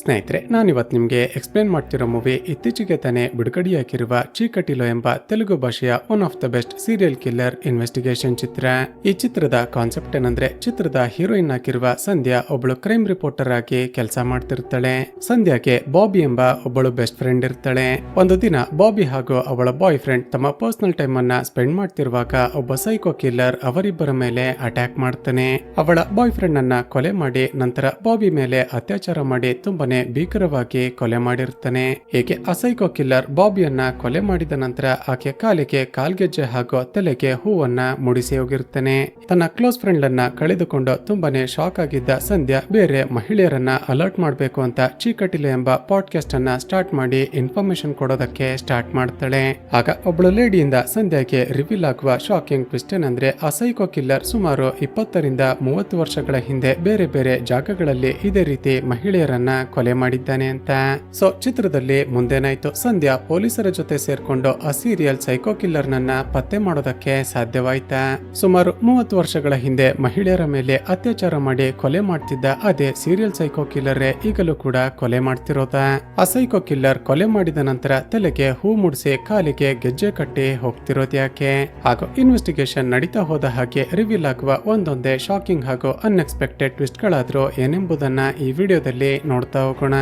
ಸ್ನೇಹಿತರೆ, ನಾನಿವತ್ತು ನಿಮಗೆ ಎಕ್ಸ್ಪ್ಲೇನ್ ಮಾಡ್ತಿರೋ ಮೂವಿ ಇತ್ತೀಚೆಗೆ ತಾನೇ ಬಿಡುಗಡೆಯಾಗಿರುವ ಚೀಕಟಿಲೋ ಎಂಬ ತೆಲುಗು ಭಾಷೆಯ one of the best serial killer investigation ಚಿತ್ರ. ಈ ಚಿತ್ರದ ಕಾನ್ಸೆಪ್ಟ್ ಏನಂದ್ರೆ, ಚಿತ್ರದ ಹೀರೋಯಿನ್ ಆಗಿರುವ ಸಂಧ್ಯಾ ಒಬ್ಬಳು ಕ್ರೈಮ್ ರಿಪೋರ್ಟರ್ ಆಗಿ ಕೆಲಸ ಮಾಡ್ತಿರ್ತಾಳೆ. ಸಂಧ್ಯಾಗೆ ಬಾಬಿ ಎಂಬ ಒಬ್ಬಳು ಬೆಸ್ಟ್ ಫ್ರೆಂಡ್ ಇರ್ತಾಳೆ. ಒಂದು ದಿನ ಬಾಬಿ ಹಾಗೂ ಅವಳ ಬಾಯ್ ಫ್ರೆಂಡ್ ತಮ್ಮ ಪರ್ಸನಲ್ ಟೈಮ್ ಅನ್ನ ಸ್ಪೆಂಡ್ ಮಾಡ್ತಿರುವಾಗ ಒಬ್ಬ ಸೈಕೋ ಕಿಲ್ಲರ್ ಅವರಿಬ್ಬರ ಮೇಲೆ ಅಟ್ಯಾಕ್ ಮಾಡ್ತಾನೆ. ಅವಳ ಬಾಯ್ ಫ್ರೆಂಡ್ ಅನ್ನ ಕೊಲೆ ಮಾಡಿ ನಂತರ ಬಾಬಿ ಮೇಲೆ ಅತ್ಯಾಚಾರ ಮಾಡಿ ತುಂಬಾನೇ ಭೀಕರವಾಗಿ ಕೊಲೆ ಮಾಡಿರ್ತಾನೆ. ಹೀಗೆ ಆ ಸೈಕೋ ಕಿಲ್ಲರ್ ಬಾಬಿಯನ್ನ ಕೊಲೆ ಮಾಡಿದ ನಂತರ ಆಕೆ ಕಾಲಿಗೆ ಕಾಲ್ಗೆಜ್ಜೆ ಹಾಗೂ ತಲೆಗೆ ಹೂವನ್ನ ಮುಡಿಸಿ ಹೋಗಿರ್ತಾನೆ. ತನ್ನ ಕ್ಲೋಸ್ ಫ್ರೆಂಡ್ ಅನ್ನ ಕಳೆದುಕೊಂಡು ತುಂಬಾನೇ ಶಾಕ್ ಆಗಿದ್ದ ಸಂಧ್ಯಾ ಬೇರೆ ಮಹಿಳೆಯರನ್ನ ಅಲರ್ಟ್ ಮಾಡಬೇಕು ಅಂತ ಚೀಕಟಿಲೋ ಎಂಬ ಪಾಡ್ಕಾಸ್ಟ್ ಅನ್ನ ಸ್ಟಾರ್ಟ್ ಮಾಡಿ ಇನ್ಫಾರ್ಮೇಶನ್ ಕೊಡೋದಕ್ಕೆ ಸ್ಟಾರ್ಟ್ ಮಾಡ್ತಾಳೆ. ಆಗ ಒಬ್ಬಳು ಲೇಡಿಯಿಂದ ಸಂಧ್ಯಾಗೆ ರಿವೀಲ್ ಆಗುವ ಶಾಕಿಂಗ್ ಟ್ವಿಸ್ಟ್ ಏನಂದ್ರೆ, ಆ ಸೈಕೋ ಕಿಲ್ಲರ್ ಸುಮಾರು 20ರಿಂದ 30 ವರ್ಷಗಳ ಹಿಂದೆ ಬೇರೆ ಬೇರೆ ಜಾಗಗಳಲ್ಲಿ ಇದೇ ರೀತಿ ಮಹಿಳೆಯರನ್ನ ಕೊಲೆ ಮಾಡಿದ್ದಾನೆ ಅಂತ. ಸೊ ಚಿತ್ರದಲ್ಲಿ ಮುಂದೇನಾಯ್ತು, ಸಂಧ್ಯಾ ಪೊಲೀಸರ ಜೊತೆ ಸೇರ್ಕೊಂಡು ಆ ಸೀರಿಯಲ್ ಸೈಕೋ ಕಿಲ್ಲರ್ ನನ್ನ ಪತ್ತೆ ಮಾಡೋದಕ್ಕೆ ಸಾಧ್ಯವಾಯ್ತಾ? ಸುಮಾರು 30 ವರ್ಷಗಳ ಹಿಂದೆ ಮಹಿಳೆಯರ ಮೇಲೆ ಅತ್ಯಾಚಾರ ಮಾಡಿ ಕೊಲೆ ಮಾಡ್ತಿದ್ದ ಅದೇ ಸೀರಿಯಲ್ ಸೈಕೋ ಕಿಲ್ಲರ್ ಈಗಲೂ ಕೂಡ ಕೊಲೆ ಮಾಡ್ತಿರೋದ? ಆ ಸೈಕೋ ಕಿಲ್ಲರ್ ಕೊಲೆ ಮಾಡಿದ ನಂತರ ತಲೆಗೆ ಹೂ ಮುಡಿಸಿ ಕಾಲಿಗೆ ಗೆಜ್ಜೆ ಕಟ್ಟಿ ಹೋಗ್ತಿರೋದು ಯಾಕೆ? ಹಾಗೂ ಇನ್ವೆಸ್ಟಿಗೇಷನ್ ನಡೀತಾ ಹೋದ ಹಾಗೆ ರಿವೀಲ್ ಆಗುವ ಒಂದೊಂದೇ ಶಾಕಿಂಗ್ ಹಾಗೂ ಅನ್ಎಕ್ಸ್ಪೆಕ್ಟೆಡ್ ಟ್ವಿಸ್ಟ್ ಗಳಾದ್ರೂ ಏನೆಂಬುದನ್ನ ಈ ವಿಡಿಯೋದಲ್ಲಿ ನೋಡ್ತಾ ಹೋಗೋಣ.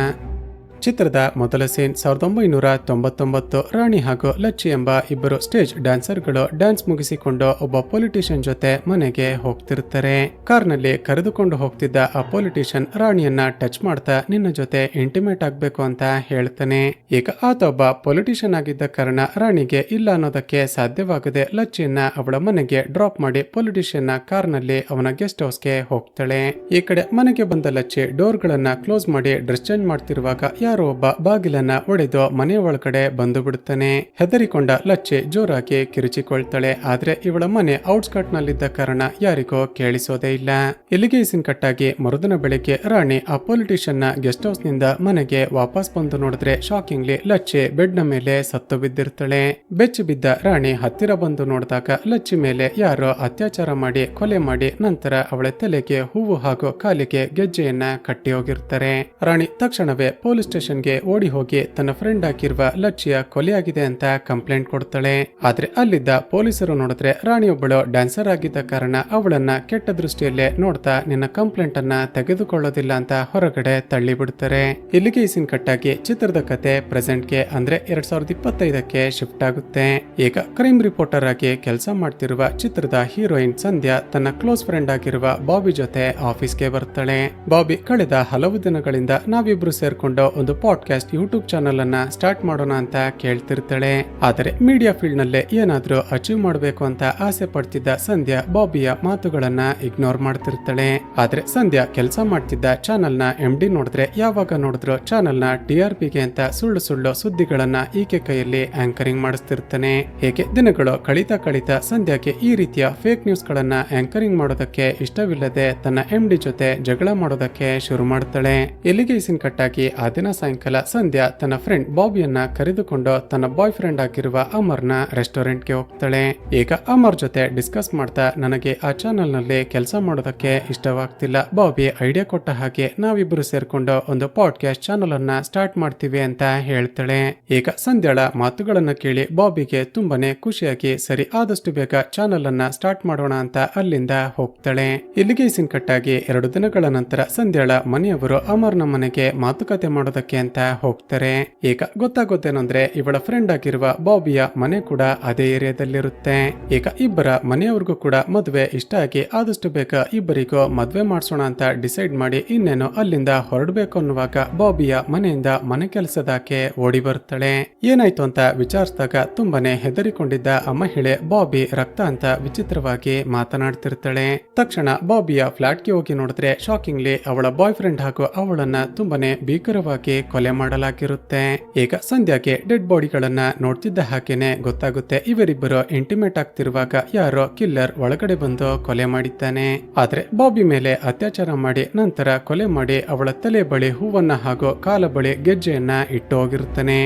ಚಿತ್ರದ ಮೊದಲ ಸೀನ್ 1999. ರಾಣಿ ಹಾಗೂ ಲಚ್ಚಿ ಎಂಬ ಇಬ್ಬರು ಸ್ಟೇಜ್ ಡ್ಯಾನ್ಸರ್ಗಳು ಡ್ಯಾನ್ಸ್ ಮುಗಿಸಿಕೊಂಡು ಒಬ್ಬ ಪೊಲಿಟಿಷಿಯನ್ ಜೊತೆ ಮನೆಗೆ ಹೋಗ್ತಿರ್ತಾರೆ. ಕಾರ್ನಲ್ಲಿ ಕರೆದುಕೊಂಡು ಹೋಗ್ತಿದ್ದ ಆ ಪೊಲಿಟಿಷಿಯನ್ ರಾಣಿಯನ್ನ ಟಚ್ ಮಾಡ್ತಾ ನಿನ್ನ ಜೊತೆ ಇಂಟಿಮೇಟ್ ಆಗ್ಬೇಕು ಅಂತ ಹೇಳ್ತಾನೆ. ಈಗ ಆತ ಒಬ್ಬ ಪೊಲಿಟಿಷಿಯನ್ ಆಗಿದ್ದ ಕಾರಣ ರಾಣಿಗೆ ಇಲ್ಲ ಅನ್ನೋದಕ್ಕೆ ಸಾಧ್ಯವಾಗದೆ ಲಚ್ಚಿಯನ್ನ ಅವಳ ಮನೆಗೆ ಡ್ರಾಪ್ ಮಾಡಿ ಪೊಲಿಟಿಷಿಯನ್ ಕಾರ್ನಲ್ಲಿ ಅವನ ಗೆಸ್ಟ್ ಹೌಸ್ಗೆ ಹೋಗ್ತಾಳೆ. ಈ ಕಡೆ ಮನೆಗೆ ಬಂದ ಲಚ್ಚಿ ಡೋರ್ ಗಳನ್ನ ಕ್ಲೋಸ್ ಮಾಡಿ ಡ್ರೆಸ್ ಚೇಂಜ್ ಮಾಡ್ತಿರುವಾಗ ಯಾರೋ ಒಬ್ಬ ಬಾಗಿಲನ್ನ ಒಡೆದು ಮನೆ ಒಳಗಡೆ ಬಂದು ಬಿಡುತ್ತಾನೆ. ಹೆದರಿಕೊಂಡ ಲಚ್ಚಿ ಜೋರಾಗಿ ಕಿರುಚಿಕೊಳ್ತಾಳೆ. ಆದ್ರೆ ಇವಳ ಮನೆ ಔಟ್ಸ್ಕರ್ಟ್ ನಲ್ಲಿದ್ದ ಕಾರಣ ಯಾರಿಗೋ ಕೇಳಿಸೋದೇ ಇಲ್ಲ. ಇಲ್ಲಿಗೆ ಸೀನ್ ಕಟ್ ಆಗಿ ಮರುದಿನ ಬೆಳಿಗ್ಗೆ ರಾಣಿ ಆ ಪೊಲಿಟಿಷಿಯನ್ ನ ಗೆಸ್ಟ್ ಹೌಸ್ ನಿಂದ ಮನೆಗೆ ವಾಪಸ್ ಬಂದು ನೋಡಿದ್ರೆ ಶಾಕಿಂಗ್ಲಿ ಲಚ್ಚಿ ಬೆಡ್ ನ ಮೇಲೆ ಸತ್ತು ಬಿದ್ದಿರ್ತಾಳೆ. ಬೆಚ್ಚಿ ಬಿದ್ದ ರಾಣಿ ಹತ್ತಿರ ಬಂದು ನೋಡಿದಾಗ ಲಚ್ಚಿ ಮೇಲೆ ಯಾರೋ ಅತ್ಯಾಚಾರ ಮಾಡಿ ಕೊಲೆ ಮಾಡಿ ನಂತರ ಅವಳ ತಲೆಗೆ ಹೂವು ಹಾಗೂ ಕಾಲಿಗೆ ಗೆಜ್ಜೆಯನ್ನ ಕಟ್ಟಿ ಹೋಗಿರ್ತಾರೆ. ರಾಣಿ ತಕ್ಷಣವೇ ಪೊಲೀಸ್ ಸ್ಟೇಷನ್ಗೆ ಓಡಿ ಹೋಗಿ ತನ್ನ ಫ್ರೆಂಡ್ ಆಗಿರುವ ಲಚ್ಚಿಯ ಕೊಲೆಯಾಗಿದೆ ಅಂತ ಕಂಪ್ಲೇಂಟ್ ಕೊಡ್ತಾಳೆ. ಆದ್ರೆ ಅಲ್ಲಿದ್ದ ಪೊಲೀಸರು ನೋಡಿದ್ರೆ ರಾಣಿಯೊಬ್ಬಳು ಡ್ಯಾನ್ಸರ್ ಆಗಿದ್ದ ಕಾರಣ ಅವಳನ್ನ ಕೆಟ್ಟ ದೃಷ್ಟಿಯಲ್ಲೇ ನೋಡ್ತಾ ನಿನ್ನ ಕಂಪ್ಲೇಂಟ್ ಅನ್ನ ತೆಗೆದುಕೊಳ್ಳೋದಿಲ್ಲ ಅಂತ ಹೊರಗಡೆ ತಳ್ಳಿ ಬಿಡ್ತಾರೆ. ಇಲ್ಲಿಗೆ ಈ ಸೀನ್ ಕಟ್ ಆಗಿ ಚಿತ್ರದ ಕತೆ ಪ್ರೆಸೆಂಟ್ಗೆ ಅಂದ್ರೆ 2025ಕ್ಕೆ ಶಿಫ್ಟ್ ಆಗುತ್ತೆ. ಈಗ ಕ್ರೈಮ್ ರಿಪೋರ್ಟರ್ ಆಗಿ ಕೆಲಸ ಮಾಡ್ತಿರುವ ಚಿತ್ರದ ಹೀರೋಯಿನ್ ಸಂಧ್ಯಾ ತನ್ನ ಕ್ಲೋಸ್ ಫ್ರೆಂಡ್ ಆಗಿರುವ ಬಾಬಿ ಜೊತೆ ಆಫೀಸ್ಗೆ ಬರ್ತಾಳೆ. ಬಾಬಿ ಕಳೆದ ಹಲವು ದಿನಗಳಿಂದ ನಾವಿಬ್ರು ಸೇರ್ಕೊಂಡು ಒಂದು ಪಾಡ್ಕಾಸ್ಟ್ ಯೂಟ್ಯೂಬ್ ಚಾನಲ್ ಅನ್ನ ಸ್ಟಾರ್ಟ್ ಮಾಡೋಣ ಅಂತ ಕೇಳ್ತಿರ್ತಾಳೆ. ಆದರೆ ಮೀಡಿಯಾ ಫೀಲ್ಡ್ ನಲ್ಲೇ ಏನಾದ್ರೂ ಅಚೀವ್ ಮಾಡಬೇಕು ಅಂತ ಆಸೆ ಪಡ್ತಿದ್ದ ಸಂಧ್ಯಾ ಬಾಬಿಯ ಮಾತುಗಳನ್ನ ಇಗ್ನೋರ್ ಮಾಡ್ತಿರ್ತಾಳೆ. ಆದ್ರೆ ಸಂಧ್ಯಾ ಕೆಲಸ ಮಾಡ್ತಿದ್ದ ಚಾನಲ್ ನ MD ನೋಡಿದ್ರೆ ಯಾವಾಗ ನೋಡಿದ್ರು ಚಾನಲ್ ನ TRPಗೆ ಅಂತ ಸುಳ್ಳು ಸುಳ್ಳು ಸುದ್ದಿಗಳನ್ನ ಈಕೆ ಕೈಯಲ್ಲಿ ಆಂಕರಿಂಗ್ ಮಾಡಿಸ್ತಿರ್ತಾನೆ. ಹೇಗೆ ದಿನಗಳು ಕಳೀತಾ ಸಂಧ್ಯಾಗೆ ಈ ರೀತಿಯ ಫೇಕ್ ನ್ಯೂಸ್ ಗಳನ್ನ ಆಂಕರಿಂಗ್ ಮಾಡೋದಕ್ಕೆ ಇಷ್ಟವಿಲ್ಲದೆ ತನ್ನ MD ಜೊತೆ ಜಗಳ ಮಾಡೋದಕ್ಕೆ ಶುರು ಮಾಡ್ತಾಳೆ. ಎಲ್ಲಿಗೆ ಸೀನ್ ಕಟ್ ಆಗಿ ಆ ದಿನ ಸಾಯಂಕಾಲ ಸಂಧ್ಯಾ ತನ್ನ ಫ್ರೆಂಡ್ ಬಾಬಿಯನ್ನ ಕರೆದುಕೊಂಡು ತನ್ನ ಬಾಯ್ ಫ್ರೆಂಡ್ ಆಗಿರುವ ಅಮರ್ನ ರೆಸ್ಟೋರೆಂಟ್ಗೆ ಹೋಗ್ತಾಳೆ. ಈಗ ಅಮರ್ ಜೊತೆ ಡಿಸ್ಕಸ್ ಮಾಡ್ತಾ, ನನಗೆ ಆ ಚಾನಲ್ ನಲ್ಲಿ ಕೆಲಸ ಮಾಡೋದಕ್ಕೆ ಇಷ್ಟವಾಗ್ತಿಲ್ಲ. ಬಾಬಿ ಐಡಿಯಾ ಕೊಟ್ಟ ಹಾಗೆ ನಾವಿಬ್ರು ಸೇರ್ಕೊಂಡು ಒಂದು ಪಾಡ್ಕಾಸ್ಟ್ ಚಾನಲ್ ಅನ್ನ ಸ್ಟಾರ್ಟ್ ಮಾಡ್ತೀವಿ ಅಂತ ಹೇಳ್ತಾಳೆ. ಈಗ ಸಂಧ್ಯಾಳ ಮಾತುಗಳನ್ನ ಕೇಳಿ ಬಾಬಿಗೆ ತುಂಬಾನೇ ಖುಷಿಯಾಗಿ ಸರಿ ಆದಷ್ಟು ಬೇಗ ಚಾನಲ್ ಅನ್ನ ಸ್ಟಾರ್ಟ್ ಮಾಡೋಣ ಅಂತ ಅಲ್ಲಿಂದ ಹೋಗ್ತಾಳೆ. ಇಲ್ಲಿಗೆ ಸೀನ್ ಕಟ್ ಆಗಿ 2 ದಿನಗಳ ನಂತರ ಸಂಧ್ಯಾಳ ಮನೆಯವರು ಅಮರ್ನ ಮನೆಗೆ ಮಾತುಕತೆ ಮಾಡೋದಕ್ಕೆ ಅಂತ ಹೋಗ್ತಾರೆ. ಈಗ ಗೊತ್ತಾಗೋದೇನಂದ್ರೆ, ಇವಳ ಫ್ರೆಂಡ್ ಆಗಿರುವ ಬಾಬಿಯ ಮನೆ ಕೂಡ ಅದೇ ಏರಿಯಾದಲ್ಲಿರುತ್ತೆ. ಈಗ ಇಬ್ಬರ ಮನೆಯವ್ರಿಗೂ ಕೂಡ ಮದುವೆ ಇಷ್ಟ ಆಗಿ ಆದಷ್ಟು ಬೇಗ ಇಬ್ಬರಿಗೂ ಮದ್ವೆ ಮಾಡ್ಸೋಣ ಅಂತ ಡಿಸೈಡ್ ಮಾಡಿ ಇನ್ನೇನು ಅಲ್ಲಿಂದ ಹೊರಡ್ಬೇಕು ಅನ್ನುವಾಗ ಬಾಬಿಯ ಮನೆಯಿಂದ ಮನೆ ಕೆಲಸದಾಕೆ ಓಡಿ ಬರ್ತಾಳೆ. ಏನಾಯ್ತು ಅಂತ ವಿಚಾರಿಸಿದಾಗ ತುಂಬಾನೇ ಹೆದರಿಕೊಂಡಿದ್ದ ಆ ಮಹಿಳೆ ಬಾಬಿ ರಕ್ತ ಅಂತ ವಿಚಿತ್ರವಾಗಿ ಮಾತನಾಡ್ತಿರ್ತಾಳೆ. ತಕ್ಷಣ ಬಾಬಿಯ ಫ್ಲಾಟ್ಗೆ ಹೋಗಿ ನೋಡಿದ್ರೆ ಶಾಕಿಂಗ್ಲಿ ಅವಳ ಬಾಯ್ ಫ್ರೆಂಡ್ ಹಾಗೂ ಅವಳನ್ನ ತುಂಬಾನೇ ಭೀಕರವಾಗಿ ಕೊಲೆ ಮಾಡಲಾಗಿರುತ್ತೆ. ಈಗ ಸಂಧ್ಯಾಗೆ ಡೆಡ್ ಬಾಡಿಗಳನ್ನ ನೋಡ್ತಿದ್ದ ಹಾಗೇನೆ ಗೊತ್ತಾಗುತ್ತೆ ಇವರಿಬ್ಬರು ಇಂಟಿಮೇಟ್ ಆಗ್ತಿರುವಾಗ ಯಾರೋ ಕಿಲ್ಲರ್ ಒಳಗಡೆ ಬಂದು ಕೊಲೆ ಮಾಡಿದ್ದಾನೆ. ಆದ್ರೆ ಬಾಬಿ ಮೇಲೆ ಅತ್ಯಾಚಾರ ಮಾಡಿ ನಂತರ ಕೊಲೆ ಮಾಡಿ ಅವಳ ತಲೆ ಬಳಿ ಹೂವನ್ನ ಹಾಗೂ ಕಾಲ ಬಳಿ ಗೆಜ್ಜೆಯನ್ನ ಇಟ್ಟು ಹೋಗಿರುತ್ತಾನೆ.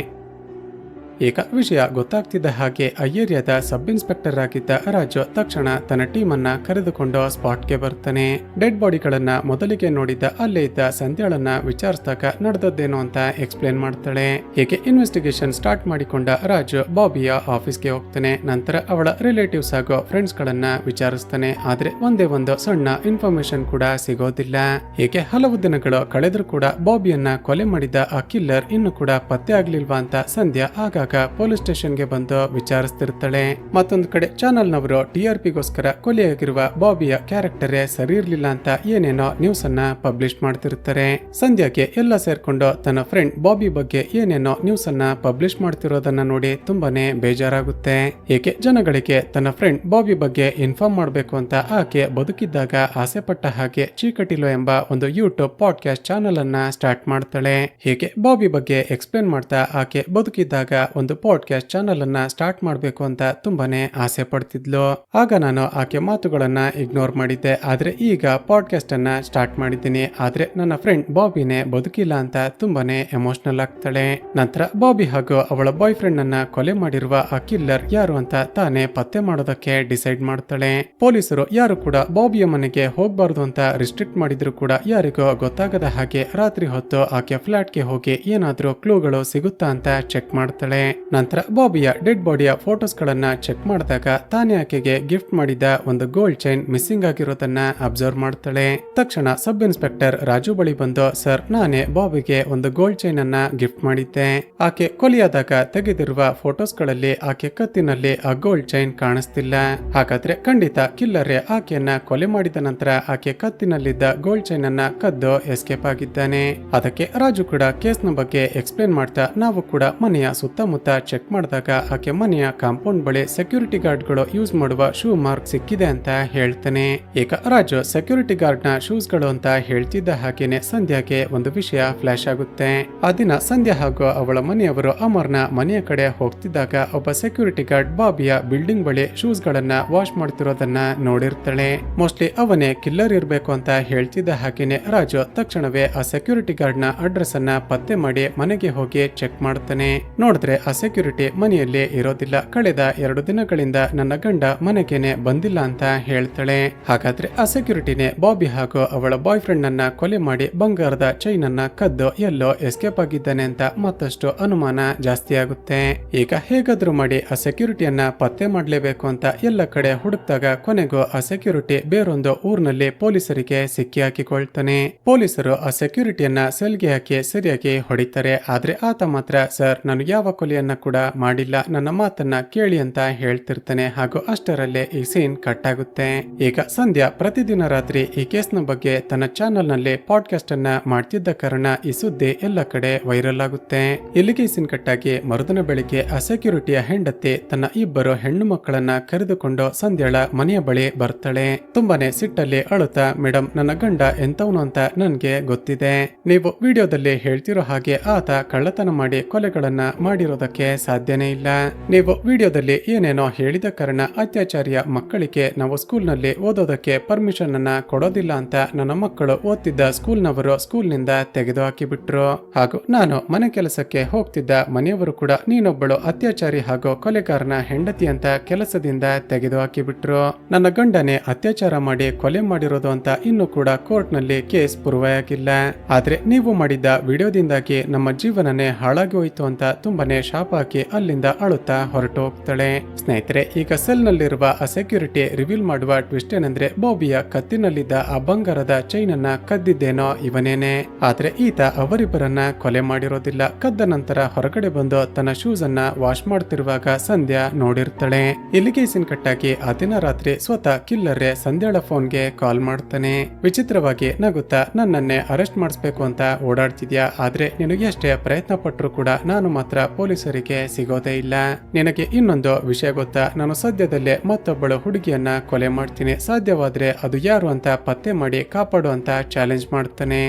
ಈಗ ವಿಷಯ ಗೊತ್ತಾಗ್ತಿದ್ದ ಹಾಗೆ ಆ ಏರಿಯಾದ ಸಬ್ ಇನ್ಸ್ಪೆಕ್ಟರ್ ಆಗಿದ್ದ ರಾಜು ತಕ್ಷಣ ತನ್ನ ಟೀಮ್ ಅನ್ನ ಕರೆದುಕೊಂಡು ಸ್ಪಾಟ್ಗೆ ಬರ್ತಾನೆ. ಡೆಡ್ ಬಾಡಿಗಳನ್ನ ಮೊದಲಿಗೆ ನೋಡಿದ್ದ ಅಲ್ಲೇ ಇದ್ದ ಸಂಧ್ಯಾಳನ್ನ ವಿಚಾರಿಸಿದಾಗ ನಡೆದದ್ದೇನು ಅಂತ ಎಕ್ಸ್ಪ್ಲೇನ್ ಮಾಡ್ತಾಳೆ. ಹೀಗೆ ಇನ್ವೆಸ್ಟಿಗೇಷನ್ ಸ್ಟಾರ್ಟ್ ಮಾಡಿಕೊಂಡ ರಾಜು ಬಾಬಿಯ ಆಫೀಸ್ಗೆ ಹೋಗ್ತಾನೆ. ನಂತರ ಅವಳ ರಿಲೇಟಿವ್ಸ್ ಹಾಗೂ ಫ್ರೆಂಡ್ಸ್ ಗಳನ್ನ ವಿಚಾರಿಸ್ತಾನೆ. ಆದ್ರೆ ಒಂದೇ ಒಂದು ಸಣ್ಣ ಇನ್ಫಾರ್ಮೇಶನ್ ಕೂಡ ಸಿಗೋದಿಲ್ಲ. ಹೀಗೆ ಹಲವು ದಿನಗಳು ಕಳೆದ್ರೂ ಕೂಡ ಬಾಬಿಯನ್ನ ಕೊಲೆ ಮಾಡಿದ ಆ ಕಿಲ್ಲರ್ ಇನ್ನು ಕೂಡ ಪತ್ತೆ ಆಗ್ಲಿಲ್ವಾ ಅಂತ ಸಂಧ್ಯಾ ಆಗಾಗ ಪೊಲೀಸ್ ಸ್ಟೇಷನ್ಗೆ ಬಂದು ವಿಚಾರಿಸ್ತಿರ್ತಾಳೆ. ಮತ್ತೊಂದು ಕಡೆ ಚಾನೆಲ್ ನವರು TRPಗೋಸ್ಕರ ಕೊಲೆಯಾಗಿರುವ ಬಾಬಿಯ ಕ್ಯಾರೆಕ್ಟರ್ ಸರಿ ಇರ್ಲಿಲ್ಲ ಅಂತ ಏನೇನೋ ನ್ಯೂಸ್ ಅನ್ನ ಪಬ್ಲಿಷ್ ಮಾಡ್ತಿರ್ತಾರೆ. ಸಂಧ್ಯಾಗೆ ಎಲ್ಲ ಸೇರ್ಕೊಂಡು ತನ್ನ ಫ್ರೆಂಡ್ ಬಾಬಿ ಬಗ್ಗೆ ಏನೇನೋ ನ್ಯೂಸ್ ಅನ್ನ ಪಬ್ಲಿಷ್ ಮಾಡ್ತಿರೋದನ್ನ ನೋಡಿ ತುಂಬಾನೇ ಬೇಜಾರಾಗುತ್ತೆ. ಏಕೆ ಜನಗಳಿಗೆ ತನ್ನ ಫ್ರೆಂಡ್ ಬಾಬಿ ಬಗ್ಗೆ ಇನ್ಫಾರ್ಮ್ ಮಾಡಬೇಕು ಅಂತ ಆಕೆ ಬದುಕಿದ್ದಾಗ ಆಸೆ ಪಟ್ಟ ಹಾಗೆ ಚೀಕಟಿಲೋ ಎಂಬ ಒಂದು ಯೂಟ್ಯೂಬ್ ಪಾಡ್ಕಾಸ್ಟ್ ಚಾನೆಲ್ ಅನ್ನ ಸ್ಟಾರ್ಟ್ ಮಾಡ್ತಾಳೆ. ಹೀಗೆ ಬಾಬಿ ಬಗ್ಗೆ ಎಕ್ಸ್ಪ್ಲೇನ್ ಮಾಡ್ತಾ ಆಕೆ ಬದುಕಿದ್ದಾಗ ಒಂದು ಪಾಡ್ಕಾಸ್ಟ್ ಚಾನೆಲ್ ಅನ್ನ ಸ್ಟಾರ್ಟ್ ಮಾಡಬೇಕು ಅಂತ ತುಂಬಾನೇ ಆಸೆ ಪಡ್ತಿದ್ಲು. ಆಗ ನಾನು ಆಕೆ ಮಾತುಗಳನ್ನ ಇಗ್ನೋರ್ ಮಾಡಿದ್ದೆ. ಆದ್ರೆ ಈಗ ಪಾಡ್ಕಾಸ್ಟ್ ಅನ್ನ ಸ್ಟಾರ್ಟ್ ಮಾಡಿದ್ದೀನಿ. ಆದ್ರೆ ನನ್ನ ಫ್ರೆಂಡ್ ಬಾಬಿನೇ ಬದುಕಿಲ್ಲ ಅಂತ ತುಂಬಾನೇ ಎಮೋಷನಲ್ ಆಗ್ತಾಳೆ. ನಂತರ ಬಾಬಿ ಹಾಗೂ ಅವಳ ಬಾಯ್ ಫ್ರೆಂಡ್ ಅನ್ನ ಕೊಲೆ ಮಾಡಿರುವ ಆ ಕಿಲ್ಲರ್ ಯಾರು ಅಂತ ತಾನೇ ಪತ್ತೆ ಮಾಡೋದಕ್ಕೆ ಡಿಸೈಡ್ ಮಾಡ್ತಾಳೆ. ಪೊಲೀಸರು ಯಾರು ಕೂಡ ಬಾಬಿಯ ಮನೆಗೆ ಹೋಗ್ಬಾರ್ದು ಅಂತ ರಿಸ್ಟ್ರಿಕ್ಟ್ ಮಾಡಿದ್ರು ಕೂಡ ಯಾರಿಗೂ ಗೊತ್ತಾಗದ ಹಾಗೆ ರಾತ್ರಿ ಹೊತ್ತು ಆಕೆ ಫ್ಲಾಟ್ಗೆ ಹೋಗಿ ಏನಾದ್ರೂ ಕ್ಲೂಗಳು ಸಿಗುತ್ತಾ ಅಂತ ಚೆಕ್ ಮಾಡ್ತಾಳೆ. ನಂತರ ಬಾಬಿಯ ಡೆಡ್ ಬಾಡಿಯ ಫೋಟೋಸ್ ಗಳನ್ನ ಚೆಕ್ ಮಾಡಿದಾಗ ತಾನೇ ಆಕೆಗೆ ಗಿಫ್ಟ್ ಮಾಡಿದ ಒಂದು ಗೋಲ್ಡ್ ಚೈನ್ ಮಿಸ್ಸಿಂಗ್ ಆಗಿರೋದನ್ನ ಅಬ್ಸರ್ವ್ ಮಾಡ್ತಾಳೆ. ತಕ್ಷಣ ಸಬ್ ಇನ್ಸ್ಪೆಕ್ಟರ್ ರಾಜು ಬಳಿ ಬಂದು, ಸರ್, ನಾನೇ ಬಾಬಿಗೆ ಒಂದು ಗೋಲ್ಡ್ ಚೈನ್ ಅನ್ನ ಗಿಫ್ಟ್ ಮಾಡಿದ್ದೆ. ಆಕೆ ಕೊಲೆಯಾದಾಗ ತೆಗೆದಿರುವ ಫೋಟೋಸ್ ಗಳಲ್ಲಿ ಆಕೆ ಕತ್ತಿನಲ್ಲಿ ಆ ಗೋಲ್ಡ್ ಚೈನ್ ಕಾಣಿಸ್ತಿಲ್ಲ. ಹಾಗಾದ್ರೆ ಖಂಡಿತ ಕಿಲ್ಲರೇ ಆಕೆಯನ್ನ ಕೊಲೆ ಮಾಡಿದ ನಂತರ ಆಕೆ ಕತ್ತಿನಲ್ಲಿದ್ದ ಗೋಲ್ಡ್ ಚೈನ್ ಅನ್ನ ಕದ್ದು ಎಸ್ಕೇಪ್ ಆಗಿದ್ದಾನೆ. ಅದಕ್ಕೆ ರಾಜು ಕೂಡ ಕೇಸ್ನ ಬಗ್ಗೆ ಎಕ್ಸ್ಪ್ಲೇನ್ ಮಾಡ್ತಾ, ನಾವು ಕೂಡ ಮನೆಯ ಸುತ್ತಮುತ್ತ ಚೆಕ್ ಮಾಡಿದಾಗ ಆಕೆ ಮನೆಯ ಕಾಂಪೌಂಡ್ ಬಳಿ ಸೆಕ್ಯೂರಿಟಿ ಗಾರ್ಡ್ ಗಳು ಯೂಸ್ ಮಾಡುವ ಶೂ ಮಾರ್ಕ್ ಸಿಕ್ಕಿದೆ ಅಂತ ಹೇಳ್ತಾನೆ. ಈಗ ರಾಜು ಸೆಕ್ಯೂರಿಟಿ ಗಾರ್ಡ್ ನ ಶೂಸ್ ಗಳು ಅಂತ ಹೇಳ್ತಿದ್ದ ಹಾಗೇನೆ ಸಂಧ್ಯಾಗೆ ಒಂದು ವಿಷಯ ಫ್ಲಾಶ್ ಆಗುತ್ತೆ. ಆ ದಿನ ಸಂಧ್ಯಾ ಹಾಗೂ ಅವಳ ಮನೆಯವರು ಅಮರ್ನ ಮನೆಯ ಕಡೆ ಹೋಗ್ತಿದ್ದಾಗ ಒಬ್ಬ ಸೆಕ್ಯೂರಿಟಿ ಗಾರ್ಡ್ ಬಾಬಿಯ ಬಿಲ್ಡಿಂಗ್ ಬಳಿ ಶೂಸ್ ಗಳನ್ನ ವಾಶ್ ಮಾಡ್ತಿರೋದನ್ನ ನೋಡಿರ್ತಾಳೆ. ಮೋಸ್ಟ್ಲಿ ಅವನೇ ಕಿಲ್ಲರ್ ಇರ್ಬೇಕು ಅಂತ ಹೇಳ್ತಿದ್ದ ಹಾಗೇನೆ ರಾಜು ತಕ್ಷಣವೇ ಆ ಸೆಕ್ಯೂರಿಟಿ ಗಾರ್ಡ್ ನ ಅಡ್ರೆಸ್ ಅನ್ನ ಪತ್ತೆ ಮಾಡಿ ಮನೆಗೆ ಹೋಗಿ ಚೆಕ್ ಮಾಡ್ತಾನೆ. ನೋಡಿದ್ರೆ ಆ ಸೆಕ್ಯೂರಿಟಿ ಮನೆಯಲ್ಲಿ ಇರೋದಿಲ್ಲ. ಕಳೆದ 2 ದಿನಗಳಿಂದ ನನ್ನ ಗಂಡ ಮನೆಗೇನೆ ಬಂದಿಲ್ಲ ಅಂತ ಹೇಳ್ತಾಳೆ. ಹಾಗಾದ್ರೆ ಆ ಸೆಕ್ಯೂರಿಟಿನೇ ಬಾಬಿ ಹಾಗೂ ಅವಳ ಬಾಯ್ ಫ್ರೆಂಡ್ ಅನ್ನ ಕೊಲೆ ಮಾಡಿ ಬಂಗಾರದ ಚೈನ್ ಅನ್ನ ಕದ್ದು ಎಲ್ಲೋ ಎಸ್ಕೇಪ್ ಆಗಿದ್ದಾನೆ ಅಂತ ಮತ್ತಷ್ಟು ಅನುಮಾನ ಜಾಸ್ತಿ ಆಗುತ್ತೆ. ಈಗ ಹೇಗಾದ್ರೂ ಮಾಡಿ ಆ ಸೆಕ್ಯೂರಿಟಿಯನ್ನ ಪತ್ತೆ ಮಾಡ್ಲೇಬೇಕು ಅಂತ ಎಲ್ಲ ಕಡೆ ಹುಡುಕ್ದಾಗ ಕೊನೆಗೂ ಆ ಸೆಕ್ಯೂರಿಟಿ ಬೇರೊಂದು ಊರಿನಲ್ಲಿ ಪೊಲೀಸರಿಗೆ ಸಿಕ್ಕಿ ಹಾಕಿಕೊಳ್ತಾನೆ. ಪೊಲೀಸರು ಆ ಸೆಕ್ಯೂರಿಟಿಯನ್ನ ಸೆಲ್ಗೆ ಹಾಕಿ ಸರಿಯಾಗಿ ಹೊಡಿತಾರೆ. ಆದ್ರೆ ಆತ ಮಾತ್ರ, ಸರ್, ನಾನು ಯಾವ ಕೊಲೆಯನ್ನ ಕೂಡ ಮಾಡಿಲ್ಲ, ನನ್ನ ಮಾತನ್ನ ಕೇಳಿ ಅಂತ ಹೇಳ್ತಿರ್ತಾನೆ. ಹಾಗೂ ಅಷ್ಟರಲ್ಲೇ ಈ ಸೀನ್ ಕಟ್ ಆಗುತ್ತೆ. ಈಗ ಸಂಧ್ಯಾ ಪ್ರತಿದಿನ ರಾತ್ರಿ ಈ ಕೇಸ್ನ ಬಗ್ಗೆ ತನ್ನ ಚಾನೆಲ್ ನಲ್ಲಿ ಪಾಡ್ಕಾಸ್ಟ್ ಅನ್ನ ಮಾಡ್ತಿದ್ದ ಕಾರಣ ಈ ಸುದ್ದಿ ಎಲ್ಲ ಕಡೆ ವೈರಲ್ ಆಗುತ್ತೆ. ಇಲ್ಲಿಗೆ ಸೀನ್ ಕಟ್ ಆಗಿ ಮರುದಿನ ಬೆಳಿಗ್ಗೆ ಆ ಸೆಕ್ಯೂರಿಟಿಯ ಹೆಂಡತಿ ತನ್ನ 2 ಹೆಣ್ಣು ಮಕ್ಕಳನ್ನ ಕರೆದುಕೊಂಡು ಸಂಧ್ಯಾಳ ಮನೆಯ ಬಳಿ ಬರ್ತಾಳೆ. ತುಂಬಾನೇ ಸಿಟ್ಟಲ್ಲಿ ಅಳುತ್ತಾ, ಮೇಡಮ್, ನನ್ನ ಗಂಡ ಎಂತವನು ಅಂತ ನನ್ಗೆ ಗೊತ್ತಿದೆ. ನೀವು ವಿಡಿಯೋದಲ್ಲಿ ಹೇಳ್ತಿರೋ ಹಾಗೆ ಆತ ಕಳ್ಳತನ ಮಾಡಿ ಕೊಲೆಗಳನ್ನ ಮಾಡಿರೋದಕ್ಕೆ ಸಾಧ್ಯನೇ ಇಲ್ಲ. ನೀವು ವಿಡಿಯೋದಲ್ಲಿ ಏನೇನೋ ಹೇಳಿದ ಕಾರಣ ಅತ್ಯಾಚಾರಿಯ ಮಕ್ಕಳಿಗೆ ನಾವು ಸ್ಕೂಲ್ ನಲ್ಲಿ ಓದೋದಕ್ಕೆ ಪರ್ಮಿಷನ್ ಅನ್ನ ಕೊಡೋದಿಲ್ಲ ಅಂತ ನನ್ನ ಮಕ್ಕಳು ಓದ್ತಿದ್ದ ಸ್ಕೂಲ್ನವರು ಸ್ಕೂಲ್ನಿಂದ ತೆಗೆದು ಹಾಕಿಬಿಟ್ರು. ಹಾಗೂ ನಾನು ಮನೆ ಕೆಲಸಕ್ಕೆ ಹೋಗ್ತಿದ್ದ ಮನೆಯವರು ಕೂಡ ನೀನೊಬ್ಬಳು ಅತ್ಯಾಚಾರಿ ಹಾಗೂ ಕೊಲೆಗಾರನ ಹೆಂಡತಿ ಅಂತ ಕೆಲಸದಿಂದ ತೆಗೆದು ಹಾಕಿಬಿಟ್ರು. ನನ್ನ ಗಂಡನೇ ಅತ್ಯಾಚಾರ ಮಾಡಿ ಕೊಲೆ ಮಾಡಿರೋದು ಅಂತ ಇನ್ನೂ ಕೂಡ ಕೋರ್ಟ್ ನಲ್ಲಿ ಕೇಸ್ ಪೂರ್ವಯಾಗಿಲ್ಲ. ಆದ್ರೆ ನೀವು ಮಾಡಿದ್ದ ವಿಡಿಯೋದಿಂದಾಗಿ ನಮ್ಮ ಜೀವನನೇ ಹಾಳಾಗಿ ಹೋಯ್ತು ಅಂತ ತುಂಬಾನೇ ಶಾಪ ಹಾಕಿ ಅಲ್ಲಿಂದ ಅಳುತ್ತಾ ಹೊರಟು ಹೋಗ್ತಾಳೆ. ಸ್ನೇಹಿತರೆ, ಈಗ ಸೆಲ್ ನಲ್ಲಿರುವ ಆ ಸೆಕ್ಯೂರಿಟಿ ರಿವೀಲ್ ಮಾಡುವ ಟ್ವಿಸ್ಟ್ ಏನಂದ್ರೆ ಬಾಬಿಯ ಕತ್ತಿನಲ್ಲಿದ್ದ ಆ ಬಂಗಾರದ ಚೈನ್ ಅನ್ನ ಕದ್ದಿದ್ದೇನೋ ಇವನೇನೆ. ಆದ್ರೆ ಈತ ಅವರಿಬ್ಬರನ್ನ ಕೊಲೆ ಮಾಡಿರೋದಿಲ್ಲ. ಕದ್ದ ನಂತರ ಹೊರಗಡೆ ಬಂದು ತನ್ನ ಶೂಸ್ ಅನ್ನ ವಾಶ್ ಮಾಡ್ತಿರುವಾಗ ಸಂಧ್ಯಾ ನೋಡಿರ್ತಾಳೆ. ಇಲ್ಲಿಗೆ ಸೀನ್ ಕಟ್ಟಾಗಿ ಆ ದಿನ ರಾತ್ರಿ ಸ್ವತಃ ಕಿಲ್ಲರೇ ಸಂಧ್ಯಾಳ ಫೋನ್ಗೆ ಕಾಲ್ ಮಾಡ್ತಾನೆ. ವಿಚಿತ್ರವಾಗಿ ನಗುತ್ತಾ, ನನ್ನನ್ನೇ ಅರೆಸ್ಟ್ ಮಾಡಿಸ್ಬೇಕು ಅಂತ ಓಡಾಡ್ತಿದ್ಯಾ, ಆದ್ರೆ ನಿನಗೆ ಎಷ್ಟೇ ಪ್ರಯತ್ನ ಪಟ್ಟರು ಕೂಡ ನಾನು ಮಾತ್ರ ಪೊಲೀಸರಿಗೆ ಸಿಗೋದೇ ಇಲ್ಲ. ನಿನಗೆ ಇನ್ನೊಂದು ವಿಷಯ ಗೊತ್ತಾ, ನಾನು ಸದ್ಯದಲ್ಲೇ ಮತ್ತೊಬ್ಬಳು ಹುಡುಗಿಯನ್ನ ಕೊಲೆ ಮಾಡ್ತೀನಿ. ಸಾಧ್ಯವಾದ್ರೆ ಅದು ಯಾರು ಅಂತ ಪತ್ತೆ ಮಾಡಿ ಕಾಪಾಡು ಅಂತ ಚಾಲೆಂಜ್ ಮಾಡ್ತಾನೆ.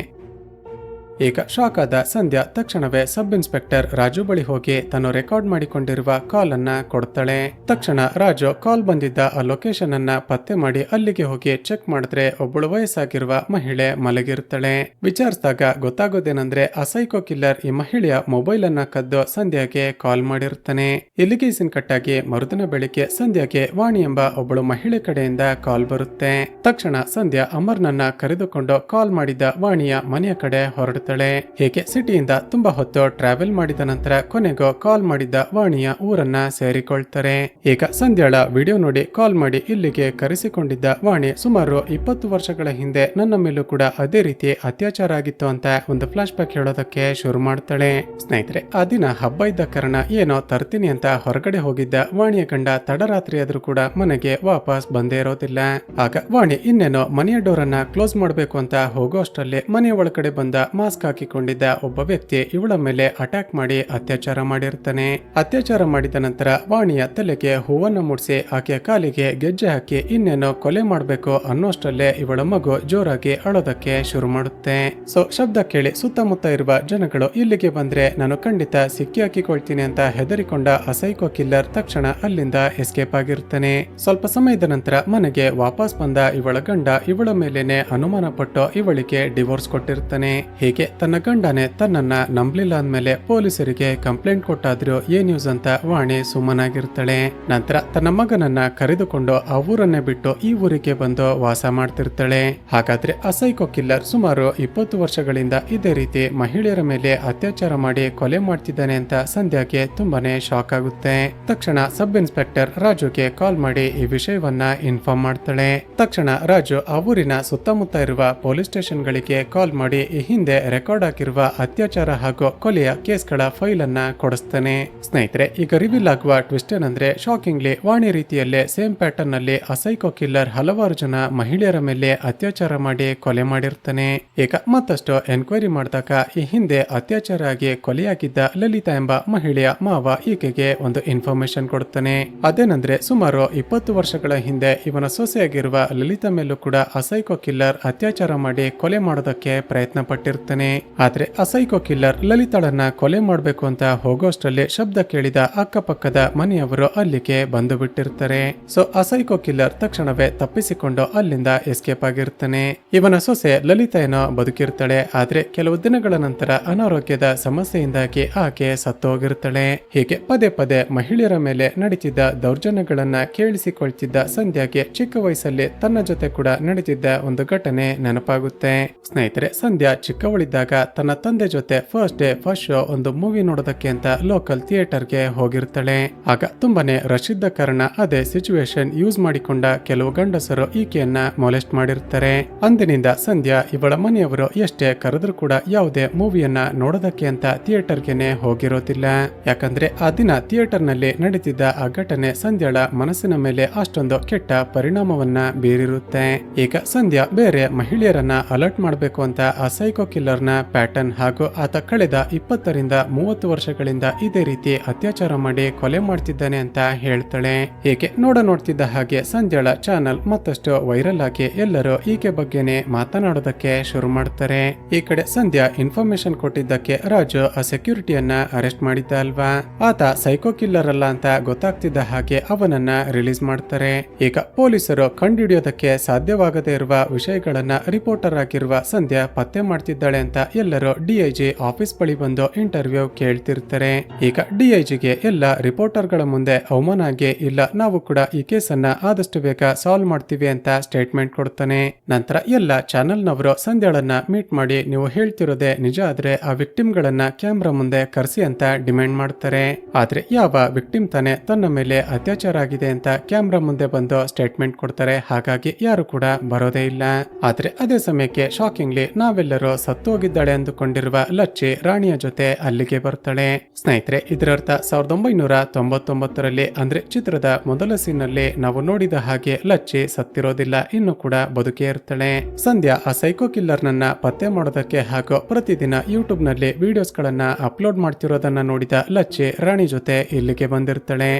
ಈಗ ಶಾಕ್ ಆದ ಸಂಧ್ಯಾ ತಕ್ಷಣವೇ ಸಬ್ ಇನ್ಸ್ಪೆಕ್ಟರ್ ರಾಜು ಬಳಿ ಹೋಗಿ ತಾನು ರೆಕಾರ್ಡ್ ಮಾಡಿಕೊಂಡಿರುವ ಕಾಲ್ ಅನ್ನ ಕೊಡ್ತಾಳೆ. ತಕ್ಷಣ ರಾಜು ಕಾಲ್ ಬಂದಿದ್ದ ಆ ಲೊಕೇಶನ್ ಅನ್ನ ಪತ್ತೆ ಮಾಡಿ ಅಲ್ಲಿಗೆ ಹೋಗಿ ಚೆಕ್ ಮಾಡಿದ್ರೆ ಒಬ್ಬಳು ವಯಸ್ಸಾಗಿರುವ ಮಹಿಳೆ ಮಲಗಿರ್ತಾಳೆ. ವಿಚಾರಿಸಿದಾಗ ಗೊತ್ತಾಗೋದೇನಂದ್ರೆ ಆ ಸೈಕೋ ಕಿಲ್ಲರ್ ಈ ಮಹಿಳೆಯ ಮೊಬೈಲ್ ಅನ್ನ ಕದ್ದು ಸಂಧ್ಯಾಗೆ ಕಾಲ್ ಮಾಡಿರ್ತಾನೆ. ಇಲ್ಲಿಗೆ ಸೀನ್ ಕಟ್ಟಾಗಿ ಮರುದಿನ ಬೆಳಿಗ್ಗೆ ಸಂಧ್ಯಾಗೆ ವಾಣಿ ಎಂಬ ಒಬ್ಬಳು ಮಹಿಳೆ ಕಡೆಯಿಂದ ಕಾಲ್ ಬರುತ್ತೆ. ತಕ್ಷಣ ಸಂಧ್ಯಾ ಅಮರ್ನನ್ನ ಕರೆದುಕೊಂಡು ಕಾಲ್ ಮಾಡಿದ ವಾಣಿಯ ಮನೆಯ ಕಡೆ ಹೊರಡ್ತಾಳೆ. ಹೀಗೆ ಸಿಟಿಯಿಂದ ತುಂಬಾ ಹೊತ್ತು ಟ್ರಾವೆಲ್ ಮಾಡಿದ ನಂತರ ಕೊನೆಗೂ ಕಾಲ್ ಮಾಡಿದ್ದ ವಾಣಿಯ ಊರನ್ನ ಸೇರಿಕೊಳ್ತಾರೆ. ಈಗ ಸಂಧ್ಯಾಳ ವಿಡಿಯೋ ನೋಡಿ ಕಾಲ್ ಮಾಡಿ ಇಲ್ಲಿಗೆ ಕರೆಸಿಕೊಂಡಿದ್ದ ವಾಣಿ ಸುಮಾರು 20 ವರ್ಷಗಳ ಹಿಂದೆ ನನ್ನ ಮೇಲೂ ಕೂಡ ಅದೇ ರೀತಿ ಅತ್ಯಾಚಾರ ಆಗಿತ್ತು ಅಂತ ಒಂದು ಫ್ಲಾಶ್ ಬ್ಯಾಕ್ ಹೇಳೋದಕ್ಕೆ ಶುರು ಮಾಡ್ತಾಳೆ. ಸ್ನೇಹಿತರೆ, ಆ ದಿನ ಹಬ್ಬ ಇದ್ದ ಕಾರಣ ಏನೋ ತರ್ತೀನಿ ಅಂತ ಹೊರಗಡೆ ಹೋಗಿದ್ದ ವಾಣಿಯ ಗಂಡ ತಡರಾತ್ರಿ ಆದ್ರೂ ಕೂಡ ಮನೆಗೆ ವಾಪಸ್ ಬಂದೇ ಇರೋದಿಲ್ಲ. ಆಗ ವಾಣಿ ಇನ್ನೇನೋ ಮನೆಯ ಡೋರ್ ಅನ್ನ ಕ್ಲೋಸ್ ಮಾಡಬೇಕು ಅಂತ ಹೋಗೋ ಅಷ್ಟರಲ್ಲಿ ಮನೆಯ ಒಳಗಡೆ ಬಂದ ಮಾಸ್ಕ್ ಹಾಕಿಕೊಂಡಿದ್ದ ಒಬ್ಬ ವ್ಯಕ್ತಿ ಇವಳ ಮೇಲೆ ಅಟ್ಯಾಕ್ ಮಾಡಿ ಅತ್ಯಾಚಾರ ಮಾಡಿರ್ತಾನೆ. ಅತ್ಯಾಚಾರ ಮಾಡಿದ ನಂತರ ವಾಣಿಯ ತಲೆಗೆ ಹೂವನ್ನ ಮುಡಿಸಿ ಆಕೆಯ ಕಾಲಿಗೆ ಗೆಜ್ಜೆ ಹಾಕಿ ಇನ್ನೇನೋ ಕೊಲೆ ಮಾಡಬೇಕು ಅನ್ನೋಷ್ಟರಲ್ಲೇ ಇವಳ ಮಗು ಜೋರಾಗಿ ಅಳೋದಕ್ಕೆ ಶುರು ಮಾಡುತ್ತೆ. ಸೊ ಶಬ್ದ ಕೇಳಿ ಸುತ್ತಮುತ್ತ ಇರುವ ಜನಗಳು ಇಲ್ಲಿಗೆ ಬಂದ್ರೆ ನಾನು ಖಂಡಿತ ಸಿಕ್ಕಿ ಹಾಕಿಕೊಳ್ತೀನಿ ಅಂತ ಹೆದರಿಕೊಂಡ ಆ ಸೈಕೋ ಕಿಲ್ಲರ್ ತಕ್ಷಣ ಅಲ್ಲಿಂದ ಎಸ್ಕೇಪ್ ಆಗಿರ್ತಾನೆ. ಸ್ವಲ್ಪ ಸಮಯದ ನಂತರ ಮನೆಗೆ ವಾಪಸ್ ಬಂದ ಇವಳ ಗಂಡ ಇವಳ ಮೇಲೇನೆ ಅನುಮಾನ ಪಟ್ಟು ಇವಳಿಗೆ ಡಿವೋರ್ಸ್ ಕೊಟ್ಟಿರ್ತಾನೆ. ಹೀಗೆ ತನ್ನ ಗಂಡನೇ ತನ್ನನ್ನ ನಂಬಲಿಲ್ಲ ಅಂದ್ಮೇಲೆ ಪೊಲೀಸರಿಗೆ ಕಂಪ್ಲೇಂಟ್ ಕೊಟ್ಟಾದ್ರೂ ಏನ್ ನ್ಯೂಸ್ ಅಂತ ವಾಣಿ ಸುಮ್ಮನಾಗಿರ್ತಾಳೆ. ನಂತರ ತನ್ನ ಮಗನನ್ನ ಕರೆದುಕೊಂಡು ಆ ಊರನ್ನೇ ಬಿಟ್ಟು ಈ ಊರಿಗೆ ಬಂದು ವಾಸ ಮಾಡ್ತಿರ್ತಾಳೆ. ಹಾಗಾದ್ರೆ ಆ ಸೈಕೋ ಕಿಲ್ಲರ್ ಸುಮಾರು 20 ವರ್ಷಗಳಿಂದ ಇದೇ ರೀತಿ ಮಹಿಳೆಯರ ಮೇಲೆ ಅತ್ಯಾಚಾರ ಮಾಡಿ ಕೊಲೆ ಮಾಡ್ತಿದ್ದಾನೆ ಅಂತ ಸಂಧ್ಯಾಗೆ ತುಂಬಾನೇ ಶಾಕ್ ಆಗುತ್ತೆ. ತಕ್ಷಣ ಸಬ್ ಇನ್ಸ್ಪೆಕ್ಟರ್ ರಾಜುಗೆ ಕಾಲ್ ಮಾಡಿ ಈ ವಿಷಯವನ್ನ ಇನ್ಫಾರ್ಮ್ ಮಾಡ್ತಾಳೆ. ತಕ್ಷಣ ರಾಜು ಆ ಊರಿನ ಸುತ್ತಮುತ್ತ ಇರುವ ಪೊಲೀಸ್ ಸ್ಟೇಷನ್ ಗಳಿಗೆ ಕಾಲ್ ಮಾಡಿ ಈ ಹಿಂದೆ ರೆಕಾರ್ಡ್ ಆಗಿರುವ ಅತ್ಯಾಚಾರ ಹಾಗೂ ಕೊಲೆಯ ಕೇಸ್ಗಳ ಫೈಲ್ ಅನ್ನ ಕೊಡಿಸ್ತಾನೆ. ಸ್ನೇಹಿತರೆ, ಈಗ ರಿವೀಲ್ ಆಗುವ ಟ್ವಿಸ್ಟ್ ಏನಂದ್ರೆ ಶಾಕಿಂಗ್ಲಿ ವಾಣಿ ರೀತಿಯಲ್ಲೇ ಸೇಮ್ ಪ್ಯಾಟರ್ನ್ ನಲ್ಲಿ ಆ ಸೈಕೋ ಕಿಲ್ಲರ್ ಹಲವಾರು ಜನ ಮಹಿಳೆಯರ ಮೇಲೆ ಅತ್ಯಾಚಾರ ಮಾಡಿ ಕೊಲೆ ಮಾಡಿರ್ತಾನೆ. ಈಗ ಮತ್ತಷ್ಟು ಎನ್ಕ್ವೈರಿ ಮಾಡಿದಾಗ ಈ ಹಿಂದೆ ಅತ್ಯಾಚಾರ ಆಗಿ ಕೊಲೆಯಾಗಿದ್ದ ಲಲಿತಾ ಎಂಬ ಮಹಿಳೆಯ ಮಾವ ಈಕೆಗೆ ಒಂದು ಇನ್ಫಾರ್ಮೇಶನ್ ಕೊಡುತ್ತಾನೆ. ಅದೇನಂದ್ರೆ ಸುಮಾರು 20 ವರ್ಷಗಳ ಹಿಂದೆ ಇವನ ಸೊಸೆಯಾಗಿರುವ ಲಲಿತಾ ಮೇಲೂ ಕೂಡ ಆ ಸೈಕೋ ಕಿಲ್ಲರ್ ಅತ್ಯಾಚಾರ ಮಾಡಿ ಕೊಲೆ ಮಾಡೋದಕ್ಕೆ ಪ್ರಯತ್ನ ಪಟ್ಟಿರ್ತಾನೆ. ಆದ್ರೆ ಆ ಸೈಕೋ ಕಿಲ್ಲರ್ ಲಲಿತಾಳನ್ನ ಕೊಲೆ ಮಾಡಬೇಕು ಅಂತ ಹೋಗೋಷ್ಟರಲ್ಲಿ ಶಬ್ದ ಕೇಳಿದ ಅಕ್ಕಪಕ್ಕದ ಮನೆಯವರು ಅಲ್ಲಿಗೆ ಬಂದು ಬಿಟ್ಟಿರ್ತಾರೆ. ಸೊ ಆ ಸೈಕೋ ಕಿಲ್ಲರ್ ತಕ್ಷಣವೇ ತಪ್ಪಿಸಿಕೊಂಡು ಅಲ್ಲಿಂದ ಎಸ್ಕೇಪ್ ಆಗಿರ್ತಾನೆ. ಇವನ ಸೊಸೆ ಲಲಿತಾ ಏನೋ ಬದುಕಿರ್ತಾಳೆ. ಆದ್ರೆ ಕೆಲವು ದಿನಗಳ ನಂತರ ಅನಾರೋಗ್ಯದ ಸಮಸ್ಯೆಯಿಂದಾಗಿ ಆಕೆ ಸತ್ತು ಹೋಗಿರ್ತಾಳೆ. ಹೀಗೆ ಪದೇ ಪದೇ ಮಹಿಳೆಯರ ಮೇಲೆ ನಡೀತಿದ್ದ ದೌರ್ಜನ್ಯಗಳನ್ನ ಕೇಳಿಸಿಕೊಳ್ತಿದ್ದ ಸಂಧ್ಯಾಗೆ ಚಿಕ್ಕ ವಯಸ್ಸಲ್ಲಿ ತನ್ನ ಜೊತೆ ಕೂಡ ನಡೀತಿದ್ದ ಒಂದು ಘಟನೆ ನೆನಪಾಗುತ್ತೆ. ಸ್ನೇಹಿತರೆ, ಸಂಧ್ಯಾ ಚಿಕ್ಕವಳಿದ್ದಾಗ ತನ್ನ ತಂದೆ ಜೊತೆ ಫಸ್ಟ್ ಡೇ ಫಸ್ಟ್ ಶೋ ಒಂದು ಮೂವಿ ನೋಡೋದಕ್ಕೆ ಅಂತ ಲೋಕಲ್ ಥಿಯೇಟರ್ಗೆ ಹೋಗಿರ್ತಾಳೆ. ಆಗ ತುಂಬಾನೇ ರಶ್ ಇದ್ದ ಕಾರಣ ಅದೇ ಸಿಚುವೇಶನ್ ಯೂಸ್ ಮಾಡಿಕೊಂಡ ಕೆಲವು ಗಂಡಸರು ಈಕೆಯನ್ನ ಮೊಲೆಸ್ಟ್ ಮಾಡಿರ್ತಾರೆ. ಅಂದಿನಿಂದ ಸಂಧ್ಯಾ ಇವಳ ಮನೆಯವರು ಎಷ್ಟೇ ಕರೆದ್ರು ಕೂಡ ಯಾವುದೇ ಮೂವಿಯನ್ನ ನೋಡೋದಕ್ಕೆ ಅಂತ ಥಿಯೇಟರ್ಗೆನೆ ಹೋಗಿರೋದಿಲ್ಲ. ಯಾಕಂದ್ರೆ ಆ ದಿನ ಥಿಯೇಟರ್ ನಲ್ಲಿ ನಡೀತಿದ್ದ ಆ ಘಟನೆ ಸಂಧ್ಯಾಳ ಮನಸ್ಸಿನ ಮೇಲೆ ಅಷ್ಟೊಂದು ಕೆಟ್ಟ ಪರಿಣಾಮವನ್ನ ಬೀರಿರುತ್ತೆ. ಈಗ ಸಂಧ್ಯಾ ಬೇರೆ ಮಹಿಳೆಯರನ್ನ ಅಲರ್ಟ್ ಮಾಡಬೇಕು ಅಂತ ಆ ಸೈಕೋ ಕಿಲ್ಲರ್ ನ ಪ್ಯಾಟರ್ನ್ ಹಾಗೂ ಆತ ಕಳೆದ 20 ರಿಂದ 30 ವರ್ಷಗಳಿಂದ ಇದೇ ರೀತಿ ಅತ್ಯಾಚಾರ ಮಾಡಿ ಕೊಲೆ ಮಾಡ್ತಿದ್ದಾನೆ ಅಂತ ಹೇಳ್ತಾಳೆ. ಹೀಗೆ ನೋಡ್ತಿದ್ದ ಹಾಗೆ ಸಂಧ್ಯಾಳ ಚಾನಲ್ ಮತ್ತಷ್ಟು ವೈರಲ್ ಆಗಿ ಎಲ್ಲರೂ ಈಕೆ ಬಗ್ಗೆನೆ ಮಾತನಾಡೋದಕ್ಕೆ ಶುರು ಮಾಡ್ತಾರೆ. ಈ ಕಡೆ ಸಂಧ್ಯಾ ಇನ್ಫಾರ್ಮೇಶನ್ ಕೊಟ್ಟಿದ್ದಕ್ಕೆ ರಾಜು ಆ ಸೆಕ್ಯೂರಿಟಿಯನ್ನ ಅರೆಸ್ಟ್ ಮಾಡಿದ್ದ ಅಲ್ವಾ, ಆತ ಸೈಕೋ ಕಿಲ್ಲರ್ ಅಲ್ಲ ಅಂತ ಗೊತ್ತಾಗ್ತಿದ್ದ ಹಾಗೆ ಅವನನ್ನ ರಿಲೀಸ್ ಮಾಡ್ತಾರೆ. ಈಗ ಪೊಲೀಸರು ಕಂಡುಹಿಡಿಯೋದಕ್ಕೆ ಸಾಧ್ಯವಾಗದೇ ಇರುವ ವಿಷಯಗಳನ್ನ ರಿಪೋರ್ಟರ್ ಆಗಿರುವ ಸಂಧ್ಯಾ ಪತ್ತೆ ಮಾಡ್ತಿದ್ದಾಳೆ ಅಂತ ಎಲ್ಲರೂ ಡಿಐಜಿ ಆಫೀಸ್ ಬಳಿ ಬಂದು ಇಂಟರ್ವ್ಯೂ ಕೇಳ್ತಿರ್ತಾರೆ. ಈಗ ಡಿಐಜಿಗೆ ಎಲ್ಲ ರಿಪೋರ್ಟರ್ ಗಳ ಮುಂದೆ ಅವಮಾನ ಆಗಿ ಇಲ್ಲ, ನಾವು ಕೂಡ ಈ ಕೇಸನ್ನ ಆದಷ್ಟು ಬೇಗ ಸಾಲ್ವ್ ಮಾಡ್ತೀವಿ ಅಂತ ಸ್ಟೇಟ್ಮೆಂಟ್ ಕೊಡ್ತಾನೆ. ನಂತರ ಎಲ್ಲ ಚಾನೆಲ್ ನವರು ಸಂಧ್ಯಾಳನ್ನ ಮೀಟ್ ಮಾಡಿ ನೀವು ಹೇಳ್ತಿರೋದೇ ನಿಜ ಆದ್ರೆ ಆ ವಿಕ್ಟಿಮ್ ಗಳನ್ನ ಕ್ಯಾಮ್ರಾ ಮುಂದೆ ಕರೆಸಿ ಅಂತ ಡಿಮ್ಯಾಂಡ್ ಮಾಡ್ತಾರೆ. ಆದ್ರೆ ಯಾವ ವಿಕ್ಟಿಮ್ ತಾನೆ ತನ್ನ ಮೇಲೆ ಅತ್ಯಾಚಾರ ಆಗಿದೆ ಅಂತ ಕ್ಯಾಮ್ರಾ ಮುಂದೆ ಬಂದು ಸ್ಟೇಟ್ಮೆಂಟ್ ಕೊಡ್ತಾರೆ. ಹಾಗಾಗಿ ಯಾರು ಕೂಡ ಬರೋದೇ ಇಲ್ಲ. ಆದ್ರೆ ಅದೇ ಸಮಯಕ್ಕೆ ಶಾಕಿಂಗ್ಲಿ ನಾವೆಲ್ಲರೂ ಸತ್ತು ಹೋಗಿದ್ದಾಳೆ ಅಂದುಕೊಂಡಿರುವ ಲಚ್ಚಿ ರಾಣಿಯ ಜೊತೆ ಅಲ್ಲಿಗೆ ಬರ್ತಾಳೆ. ಸ್ನೇಹಿತರೆ, ಇದರರ್ಥ 1999ರಲ್ಲಿ ಅಂದ್ರೆ ಚಿತ್ರದ ಮೊದಲ ಸೀನ್ ನಲ್ಲಿ ನಾವು ನೋಡಿದ ಹಾಗೆ ಲಚ್ಚಿ ಸತ್ತಿರೋದಿಲ್ಲ, ಇನ್ನು ಕೂಡ ಬದುಕೇ ಇರ್ತಾಳೆ. ಸಂಧ್ಯಾ ಆ ಸೈಕೋ ಕಿಲ್ಲರ್ ನನ್ನ ಪತ್ತೆ ಮಾಡೋದಕ್ಕೆ ಹಾಗೂ ಪ್ರತಿದಿನ ಯೂಟ್ಯೂಬ್ ನಲ್ಲಿ ವಿಡಿಯೋಸ್ ಗಳನ್ನ ಅಪ್ಲೋಡ್ ಮಾಡ್ತಿರೋದನ್ನ ನೋಡಿದ ಲಚ್ಚಿ ರಾಣಿ ಜೊತೆ ಇಲ್ಲಿಗೆ ಬಂದಿರ್ತಾಳೆ.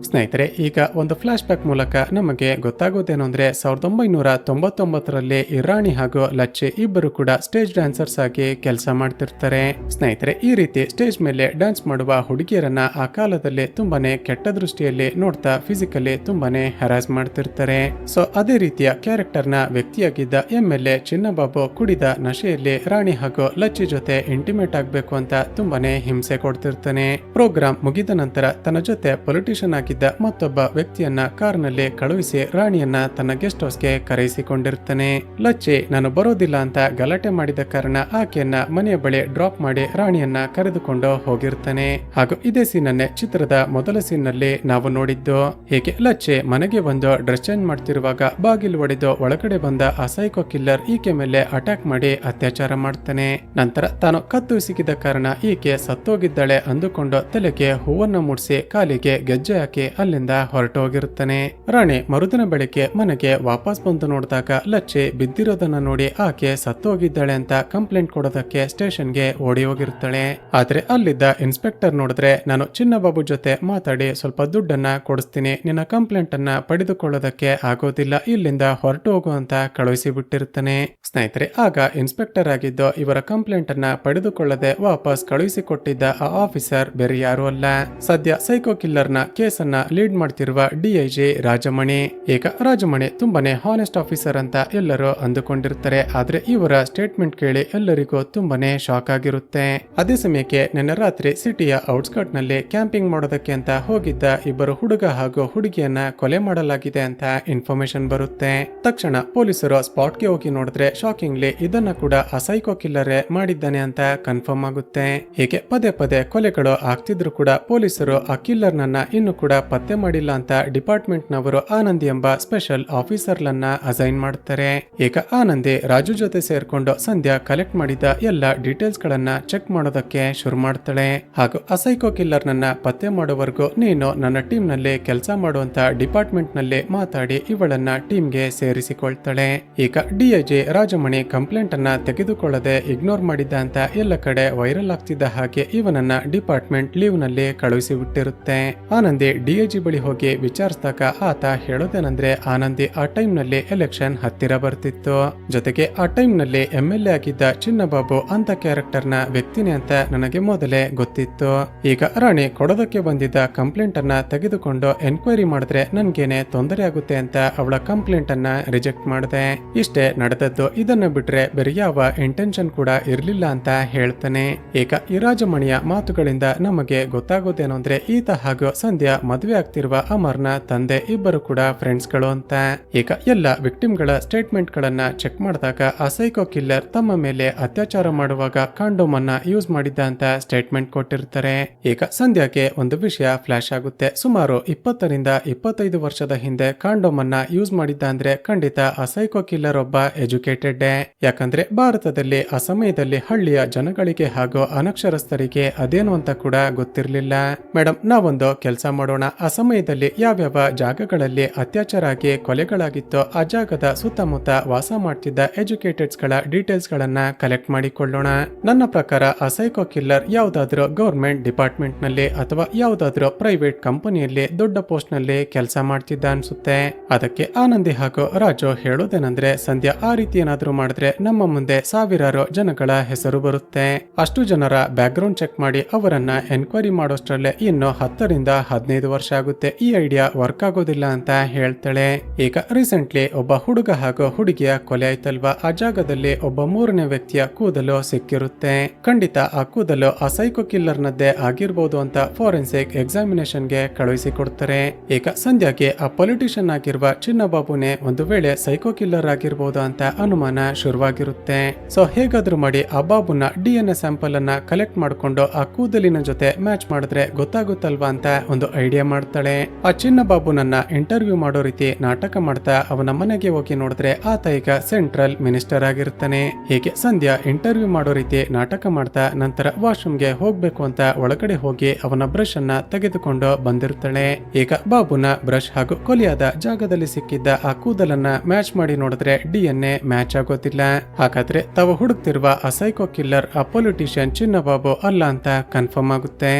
ಸ್ನೇಹಿತರೆ, ಈಗ ಒಂದು ಫ್ಲಾಶ್ ಬ್ಯಾಕ್ ಮೂಲಕ ನಮಗೆ ಗೊತ್ತಾಗೋದೇನು ಅಂದ್ರೆ 1999ರಲ್ಲಿ ಇರಾಣಿ ಹಾಗೂ ಲಚ್ಚೆ ಇಬ್ಬರು ಕೂಡ ಸ್ಟೇಜ್ ಡ್ಯಾನ್ಸರ್ಸ್ ಆಗಿ ಕೆಲಸ ಮಾಡ್ತಿರ್ತಾರೆ. ಸ್ನೇಹಿತರೆ, ಈ ರೀತಿ ಸ್ಟೇಜ್ ಮೇಲೆ ಡ್ಯಾನ್ಸ್ ಮಾಡುವ ಹುಡುಗಿಯರನ್ನ ಆ ಕಾಲದಲ್ಲಿ ತುಂಬಾನೇ ಕೆಟ್ಟ ದೃಷ್ಟಿಯಲ್ಲಿ ನೋಡ್ತಾ ಫಿಸಿಕಲಿ ತುಂಬಾನೇ ಹರಾಸ್ ಮಾಡ್ತಿರ್ತಾರೆ. ಸೊ ಅದೇ ರೀತಿಯ ಕ್ಯಾರೆಕ್ಟರ್ ನ ವ್ಯಕ್ತಿಯಾಗಿದ್ದ MLA ಚಿನ್ನಬಾಬು ಕುಡಿದ ನಶೆಯಲ್ಲಿ ರಾಣಿ ಹಾಗೂ ಲಚ್ಚಿ ಜೊತೆ ಇಂಟಿಮೇಟ್ ಆಗ್ಬೇಕು ಅಂತ ತುಂಬಾನೇ ಹಿಂಸೆ ಕೊಡ್ತಿರ್ತಾನೆ. ಪ್ರೋಗ್ರಾಮ್ ಮುಗಿದ ನಂತರ ತನ್ನ ಜೊತೆ ಪೊಲಿಟಿಷಿಯನ್ ಆಗಿದ್ದ ಮತ್ತೊಬ್ಬ ವ್ಯಕ್ತಿಯನ್ನ ಕಾರ್ನಲ್ಲಿ ಕಳುಹಿಸಿ ರಾಣಿಯನ್ನ ತನ್ನ ಗೆಸ್ಟ್ ಹೌಸ್ಗೆ ಕರೆಯಿಸಿಕೊಂಡಿರ್ತಾನೆ. ಲಚ್ಚಿ ನಾನು ಬರೋದಿಲ್ಲ ಅಂತ ಗಲಾಟೆ ಮಾಡಿದ ಕಾರಣ ಆಕೆಯನ್ನ ಮನೆಯ ಬಳಿ ಡ್ರಾಪ್ ಮಾಡಿ ರಾಣಿಯನ್ನ ಕರೆದುಕೊಂಡು ಹೋಗಿರ್ತಾನೆ. ಹಾಗೂ ಇದೇ ಸೀನನ್ನೇ ಚಿತ್ರದ ಮೊದಲ ಸೀನ್ ನಲ್ಲಿ ನಾವು ನೋಡಿದ್ದು. ಹೀಗೆ ಲಚ್ಚಿ ಮನೆಗೆ ಬಂದು ಡ್ರೆಸ್ ಚೇಂಜ್ ಮಾಡ್ತಿರುವಾಗ ಬಾಗಿಲು ಒಡೆದು ಒಳಗಡೆ ಬಂದ ಆ ಸೈಕೋ ಕಿಲ್ಲರ್ ಈಕೆ ಮೇಲೆ ಅಟ್ಯಾಕ್ ಮಾಡಿ ಅತ್ಯಾಚಾರ ಮಾಡ್ತಾನೆ. ನಂತರ ತಾನು ಕತ್ತು ಸಿಕ್ಕಿದ ಕಾರಣ ಈಕೆ ಸತ್ತೋಗಿದ್ದಾಳೆ ಅಂದುಕೊಂಡು ತಲೆಗೆ ಹೂವನ್ನ ಮುಡಿಸಿ ಕಾಲಿಗೆ ಗೆಜ್ಜೆ ಹಾಕಿ ಅಲ್ಲಿಂದ ಹೊರಟೋಗಿರುತ್ತಾನೆ. ರಾಣಿ ಮರುದಿನ ಬೆಳಿಗ್ಗೆ ಮನೆಗೆ ವಾಪಸ್ ಬಂದು ನೋಡಿದಾಗ ಲಚ್ಚಿ ಬಿದ್ದಿರೋದನ್ನ ನೋಡಿ ಆಕೆ ಸತ್ತೋಗಿದ್ದಾಳೆ ಅಂತ ಕಂಪ್ಲೇಂಟ್ ಕೊಡೋದಕ್ಕೆ ಸ್ಟೇಷನ್ಗೆ ಓಡಿ ಹೋಗಿರ್ತಾಳೆ. ಆದ್ರೆ ಅಲ್ಲಿದ್ದ ಇನ್ಸ್ಪೆಕ್ಟರ್ ನೋಡಿದ್ರೆ, ನಾನು ಚಿನ್ನಬಾಬು ಜೊತೆ ಮಾತಾಡಿ ಸ್ವಲ್ಪ ದುಡ್ಡನ್ನ ಕೊಡಿಸ್ತೀನಿ, ನಿನ್ನ ಕಂಪ್ಲೇಂಟ್ ಅನ್ನ ಪಡೆದುಕೊಳ್ಳೋದಕ್ಕೆ ಆಗೋದಿಲ್ಲ, ಇಲ್ಲಿಂದ ಹೊರಟು ಹೋಗು ಅಂತ ಕಳುಹಿಸಿ ಬಿಟ್ಟಿರ್ತಾನೆ. ಸ್ನೇಹಿತರೆ, ಆಗ ಇನ್ಸ್ಪೆಕ್ಟರ್ ಆಗಿದ್ದು ಇವರ ಕಂಪ್ಲೇಂಟ್ ಅನ್ನ ಪಡೆದುಕೊಳ್ಳದೆ ವಾಪಸ್ ಕಳುಹಿಸಿಕೊಟ್ಟಿದ್ದ ಆ ಆಫೀಸರ್ ಬೇರೆ ಯಾರು ಅಲ್ಲ, ಸದ್ಯ ಸೈಕೋ ಕಿಲ್ಲರ್ ನ ಕೇಸನ್ನ ಲೀಡ್ ಮಾಡ್ತಿರುವ DIG ರಾಜಮಣಿ. ಈಗ ರಾಜಮಣಿ ತುಂಬಾನೇ ಹಾನೆಸ್ಟ್ ಆಫೀಸರ್ ಅಂತ ಎಲ್ಲರೂ ಅಂದುಕೊಂಡಿರ್ತಾರೆ. ಆದ್ರೆ ಇವರ ಸ್ಟೇಟ್ಮೆಂಟ್ ಕೇಳಿ ಎಲ್ಲರಿಗೂ ತುಂಬಾನೇ ಶಾಕ್ ಆಗಿರುತ್ತೆ. ಅದೇ ಸಮಯಕ್ಕೆ ನಿನ್ನೆ ರಾತ್ರಿ ಸಿಟಿಯ ಔಟ್ಸ್ಕರ್ಟ್ ನಲ್ಲಿ ಕ್ಯಾಂಪಿಂಗ್ ಮಾಡೋದಕ್ಕೆ ಅಂತ ಹೋಗಿದ್ದ ಇಬ್ಬರು ಹುಡುಗ ಹಾಗೂ ಹುಡುಗಿಯನ್ನ ಕೊಲೆ ಮಾಡಲಾಗಿದೆ ಅಂತ ಇನ್ಫಾರ್ಮೇಶನ್ ಬರುತ್ತೆ. ತಕ್ಷಣ ಪೊಲೀಸರು ಸ್ಪಾಟ್ಗೆ ಹೋಗಿ ನೋಡಿದ್ರೆ ಶಾಕಿಂಗ್ಲಿ ಇದನ್ನ ಕೂಡ ಆ ಸೈಕೋ ಕಿಲ್ಲರೇ ಮಾಡಿದ್ದಾನೆ ಅಂತ ಕನ್ಫರ್ಮ್ ಆಗುತ್ತೆ. ಹೀಗೆ ಪದೇ ಪದೇ ಕೊಲೆಗಳು ಆಗ್ತಿದ್ರು ಕೂಡ ಪೊಲೀಸರು ಆ ಕಿಲ್ಲರ್ ನನ್ನ ಇನ್ನು ಕೂಡ ಪತ್ತೆ ಮಾಡಿಲ್ಲ ಅಂತ ಡಿಪಾರ್ಟ್ಮೆಂಟ್ ನವರು ಆನಂದಿ ಎಂಬ ಸ್ಪೆಷಲ್ ಆಫೀಸರ್ಲನ್ನ ಅಸೈನ್ ಮಾಡ್ತಾರೆ. ಈಗ ಆನಂದಿ ರಾಜು ಜೊತೆ ಸೇರ್ಕೊಂಡು ಸಂಧ್ಯಾ ಕಲೆಕ್ಟ್ ಮಾಡಿದ ಎಲ್ಲ ಡೀಟೇಲ್ಸ್ ಗಳನ್ನ ಚೆಕ್ ಮಾಡೋದಕ್ಕೆ ಶುರು ಮಾಡ್ತಾಳೆ. ಹಾಗೂ ಆ ಸೈಕೋ ಕಿಲ್ಲರ್ ನನ್ನ ಪತ್ತೆ ಮಾಡೋವರೆಗೂ ನೀನು ನನ್ನ ಟೀಮ್ ನಲ್ಲಿ ಕೆಲಸ ಮಾಡುವಂತ ಡಿಪಾರ್ಟ್ಮೆಂಟ್ ನಲ್ಲಿ ಮಾತಾಡಿ ಇವಳನ್ನ ಟೀಮ್ಗೆ ಸೇರಿಸಿಕೊಳ್ತಾಳೆ. ಈಗ DIG ರಾಜಮಣಿ ಕಂಪ್ಲೇಂಟ್ ಅನ್ನ ತೆಗೆದುಕೊಳ್ಳದೆ ಇಗ್ನೋರ್ ಮಾಡಿದ್ದ ಅಂತ ಎಲ್ಲ ಕಡೆ ವೈರಲ್ ಆಗ್ತಿದ್ದ ಹಾಗೆ ಇವನನ್ನ ಡಿಪಾರ್ಟ್ಮೆಂಟ್ ಲೀವ್ ನಲ್ಲಿ ಕಳುಹಿಸಿ ಬಿಟ್ಟಿರುತ್ತೆ. ಆನಂದಿ DIG ಬಳಿ ಹೋಗಿ ವಿಚಾರಿಸಿದಾಗ ಆತ ಹೇಳೋದೇನಂದ್ರೆ, ಆನಂದಿ ಆ ಟೈಮ್ ನಲ್ಲಿ ಎಲೆಕ್ಷನ್ ಹತ್ತಿರ ಬರ್ತಿತ್ತು, ಜೊತೆಗೆ ಆ ಟೈಮ್ ನಲ್ಲಿ MLA ಆಗಿದ್ದ ಚಿನ್ನಬಾಬು ಅಂತ ಕ್ಯಾರೆಕ್ಟರ್ ನ ವ್ಯಕ್ತಿನೇ ಅಂತ ನನಗೆ ಮೊದಲೇ ಗೊತ್ತಿತ್ತು. ಈಗ ರಾಣಿ ಕೊಡೋದಕ್ಕೆ ಬಂದಿದ್ದ ಕಂಪ್ಲೇಂಟ್ ಅನ್ನ ತೆಗೆದುಕೊಂಡು ಎನ್ಕ್ವೈರಿ ಮಾಡಿದ್ರೆ ನನ್ಗೇನೆ ತೊಂದರೆ ಆಗುತ್ತೆ ಅಂತ ಅವಳ ಕಂಪ್ಲೇಂಟ್ ಅನ್ನ ರಿಜೆಕ್ಟ್ ಮಾಡಿದೆ. ಇಷ್ಟೇ ನಡೆದದ್ದು, ಇದನ್ನ ಬಿಟ್ರೆ ಬೇರೆ ಯಾವ ಇಂಟೆನ್ಷನ್ ಕೂಡ ಇರ್ಲಿಲ್ಲ ಅಂತ ಹೇಳ್ತಾನೆ. ಈಗ ಈ ರಾಜಮಣಿಯ ಮಾತುಗಳಿಂದ ನಮಗೆ ಗೊತ್ತಾಗೋದೇನು ಅಂದ್ರೆ ಈತ ಹಾಗೂ ಸಂಧ್ಯಾ ಮದುವೆ ಆಗ್ತಿರುವ ಅಮರ್ನ ತಂದೆ ಇಬ್ಬರು ಕೂಡ ಫ್ರೆಂಡ್ಸ್ ಗಳು ಅಂತ. ಈಗ ಎಲ್ಲ ವಿಕ್ಟಿಮ್ ಗಳ ಸ್ಟೇಟ್ಮೆಂಟ್ ಗಳನ್ನ ಚೆಕ್ ಮಾಡಿದಾಗ ಆ ಸೈಕೋ ಕಿಲ್ಲರ್ ತಮ್ಮ ಮೇಲೆ ಅತ್ಯಾಚಾರ ಮಾಡುವಾಗ ಕಾಂಡೋಮ್ ಅನ್ನ ಯೂಸ್ ಮಾಡಿದ್ದ ಅಂತ ಸ್ಟೇಟ್ಮೆಂಟ್ ಕೊಟ್ಟಿರ್ತಾರೆ. ಈಗ ಸಂಧ್ಯಾಗೆ ಒಂದು ವಿಷಯ ಫ್ಲಾಶ್ ಆಗುತ್ತೆ. ಸುಮಾರು 20ರಿಂದ 25 ವರ್ಷದ ಹಿಂದೆ ಕಾಂಡೋಮ್ ಅನ್ನ ಯೂಸ್ ಮಾಡಿದ್ದ ಅಂದ್ರೆ ಖಂಡಿತ ಆ ಸೈಕೋ ಕಿಲ್ಲರ್ ಒಬ್ಬ ಎಜುಕೇಟೆಡ್. ಯಾಕಂದ್ರೆ ಭಾರತದಲ್ಲಿ ಆ ಸಮಯದಲ್ಲಿ ಹಳ್ಳಿಯ ಜನಗಳಿಗೆ ಹಾಗೂ ಅನಕ್ಷರಸ್ಥರಿಗೆ ಅದೇನು ಅಂತ ಕೂಡ ಗೊತ್ತಿರಲಿಲ್ಲ. ಮೇಡಮ್, ನಾವೊಂದು ಕೆಲಸ ಮಾಡೋಣ, ಆ ಸಮಯದಲ್ಲಿ ಯಾವ್ಯಾವ ಜಾಗಗಳಲ್ಲಿ ಅತ್ಯಾಚಾರ ಆಗಿ ಕೊಲೆಗಳಾಗಿತ್ತೋ ಆ ಜಾಗದ ಸುತ್ತಮುತ್ತ ವಾಸ ಮಾಡ್ತಿದ್ದ ಎಜುಕೇಟೆಡ್ಸ್ ಗಳ ಡೀಟೇಲ್ಸ್ ಗಳನ್ನ ಕಲೆಕ್ಟ್ ಮಾಡಿಕೊಳ್ಳೋಣ. ನನ್ನ ಪ್ರಕಾರ ಆ ಸೈಕೋ ಕಿಲ್ಲರ್ ಯಾವ್ದಾದ್ರು ಗವರ್ಮೆಂಟ್ ಡಿಪಾರ್ಟ್ಮೆಂಟ್ ನಲ್ಲಿ ಅಥವಾ ಯಾವ್ದಾದ್ರು ಪ್ರೈವೇಟ್ ಕಂಪನಿಯಲ್ಲಿ ದೊಡ್ಡ ಪೋಸ್ಟ್ ನಲ್ಲಿ ಕೆಲಸ ಮಾಡ್ತಿದ್ದ ಅನ್ಸುತ್ತೆ. ಅದಕ್ಕೆ ಆನಂದಿ ಹಾಗೂ ರಾಜು ಹೇಳೋದೇನಂದ್ರೆ, ಸಂಧ್ಯಾ ಆ ರೀತಿ ಏನಾದ್ರು ಮಾಡಿದ್ರೆ ನಮ್ಮ ಮುಂದೆ ಸಾವಿರಾರು ಜನಗಳ ಹೆಸರು ಬರುತ್ತೆ. ಅಷ್ಟು ಜನರ ಬ್ಯಾಕ್ ಗ್ರೌಂಡ್ ಚೆಕ್ ಮಾಡಿ ಅವರನ್ನ ಎನ್ಕ್ವೈರಿ ಮಾಡೋಷ್ಟ್ರಲ್ಲೇ ಇನ್ನು 10ರಿಂದ 15 ವರ್ಷ ಆಗುತ್ತೆ. ಈ ಐಡಿಯಾ ವರ್ಕ್ ಆಗೋದಿಲ್ಲ ಅಂತ ಹೇಳ್ತಾಳೆ. ಈಗ ರೀಸೆಂಟ್ಲಿ ಒಬ್ಬ ಹುಡುಗ ಹಾಗೂ ಹುಡುಗಿಯ ಕೊಲೆ ಆಯ್ತಲ್ವಾ, ಆ ಜಾಗದಲ್ಲಿ ಒಬ್ಬ ಮೂರನೇ ವ್ಯಕ್ತಿಯ ಕೂದಲು ಸಿಕ್ಕಿರುತ್ತೆ. ಖಂಡಿತ ಆ ಕೂದಲು ಆ ಸೈಕೋ ಕಿಲ್ಲರ್ ನದ್ದೇ ಆಗಿರ್ಬೋದು ಅಂತ ಫೋರೆನ್ಸಿಕ್ ಎಕ್ಸಾಮಿನೇಷನ್ ಗೆ ಕಳುಹಿಸಿಕೊಡ್ತಾರೆ. ಈಗ ಸಂಧ್ಯಾಗೆ ಆ ಪೊಲಿಟಿಷಿಯನ್ ಆಗಿರುವ ಚಿನ್ನಬಾಬುನೇ ಒಂದು ವೇಳೆ ಸೈಕೋ ಕಿಲ್ಲರ್ ಆಗಿರ್ಬೋದು ಅಂತ ಅನುಮಾನ ಶುರುವಾಗಿರುತ್ತೆ. ಸೊ ಹೇಗಾದ್ರೂ ಮಾಡಿ ಆ ಬಾಬುನ DNA ಸ್ಯಾಂಪಲ್ ಅನ್ನ ಕಲೆಕ್ಟ್ ಮಾಡ್ಕೊಂಡು ಆ ಕೂದಲಿನ ಜೊತೆ ಮ್ಯಾಚ್ ಮಾಡಿದ್ರೆ ಗೊತ್ತಾಗುತ್ತಲ್ವಾ ಅಂತ ಒಂದು ಐಡಿಯಾ ಮಾಡ್ತಾಳೆ. ಆ ಚಿನ್ನಬಾಬುನನ್ನ ಇಂಟರ್ವ್ಯೂ ಮಾಡೋ ರೀತಿ ನಾಟಕ ಮಾಡ್ತಾ ಅವನ ಮನೆಗೆ ಹೋಗಿ ನೋಡಿದ್ರೆ ಆತ ಈಗ ಸೆಂಟ್ರಲ್ ಮಿನಿಸ್ಟರ್ ಆಗಿರ್ತಾನೆ. ಹೀಗೆ ಸಂಧ್ಯಾ ಇಂಟರ್ವ್ಯೂ ಮಾಡೋ ರೀತಿ ನಾಟಕ ಮಾಡ್ತಾ ನಂತರ ವಾಶ್ರೂಮ್ಗೆ ಹೋಗ್ಬೇಕು ಅಂತ ಒಳಗಡೆ ಹೋಗಿ ಅವನ ಬ್ರಷ್ ಅನ್ನ ತೆಗೆದುಕೊಂಡು ಬಂದಿರ್ತಾಳೆ. ಈಗ ಬಾಬುನ ಬ್ರಷ್ ಹಾಗೂ ಕೊಲೆಯಾದ ಜಾಗದಲ್ಲಿ ಸಿಕ್ಕಿದ್ದ ಆ ಕೂದಲನ್ನ ಮ್ಯಾಚ್ ಮಾಡಿ ನೋಡಿದ್ರೆ DNA ಮ್ಯಾಚ್ ಆಗೋದಿಲ್ಲ. ಹಾಗಾದ್ರೆ ತಾವು ಹುಡುಕ್ತಿರುವ ಆ ಸೈಕೋ ಕಿಲ್ಲರ್ ಆ ಪೊಲಿಟಿಷಿಯನ್ ಚಿನ್ನಬಾಬು ಅಲ್ಲ ಅಂತ ಕನ್ಫರ್ಮ್ ಆಗುತ್ತೆ.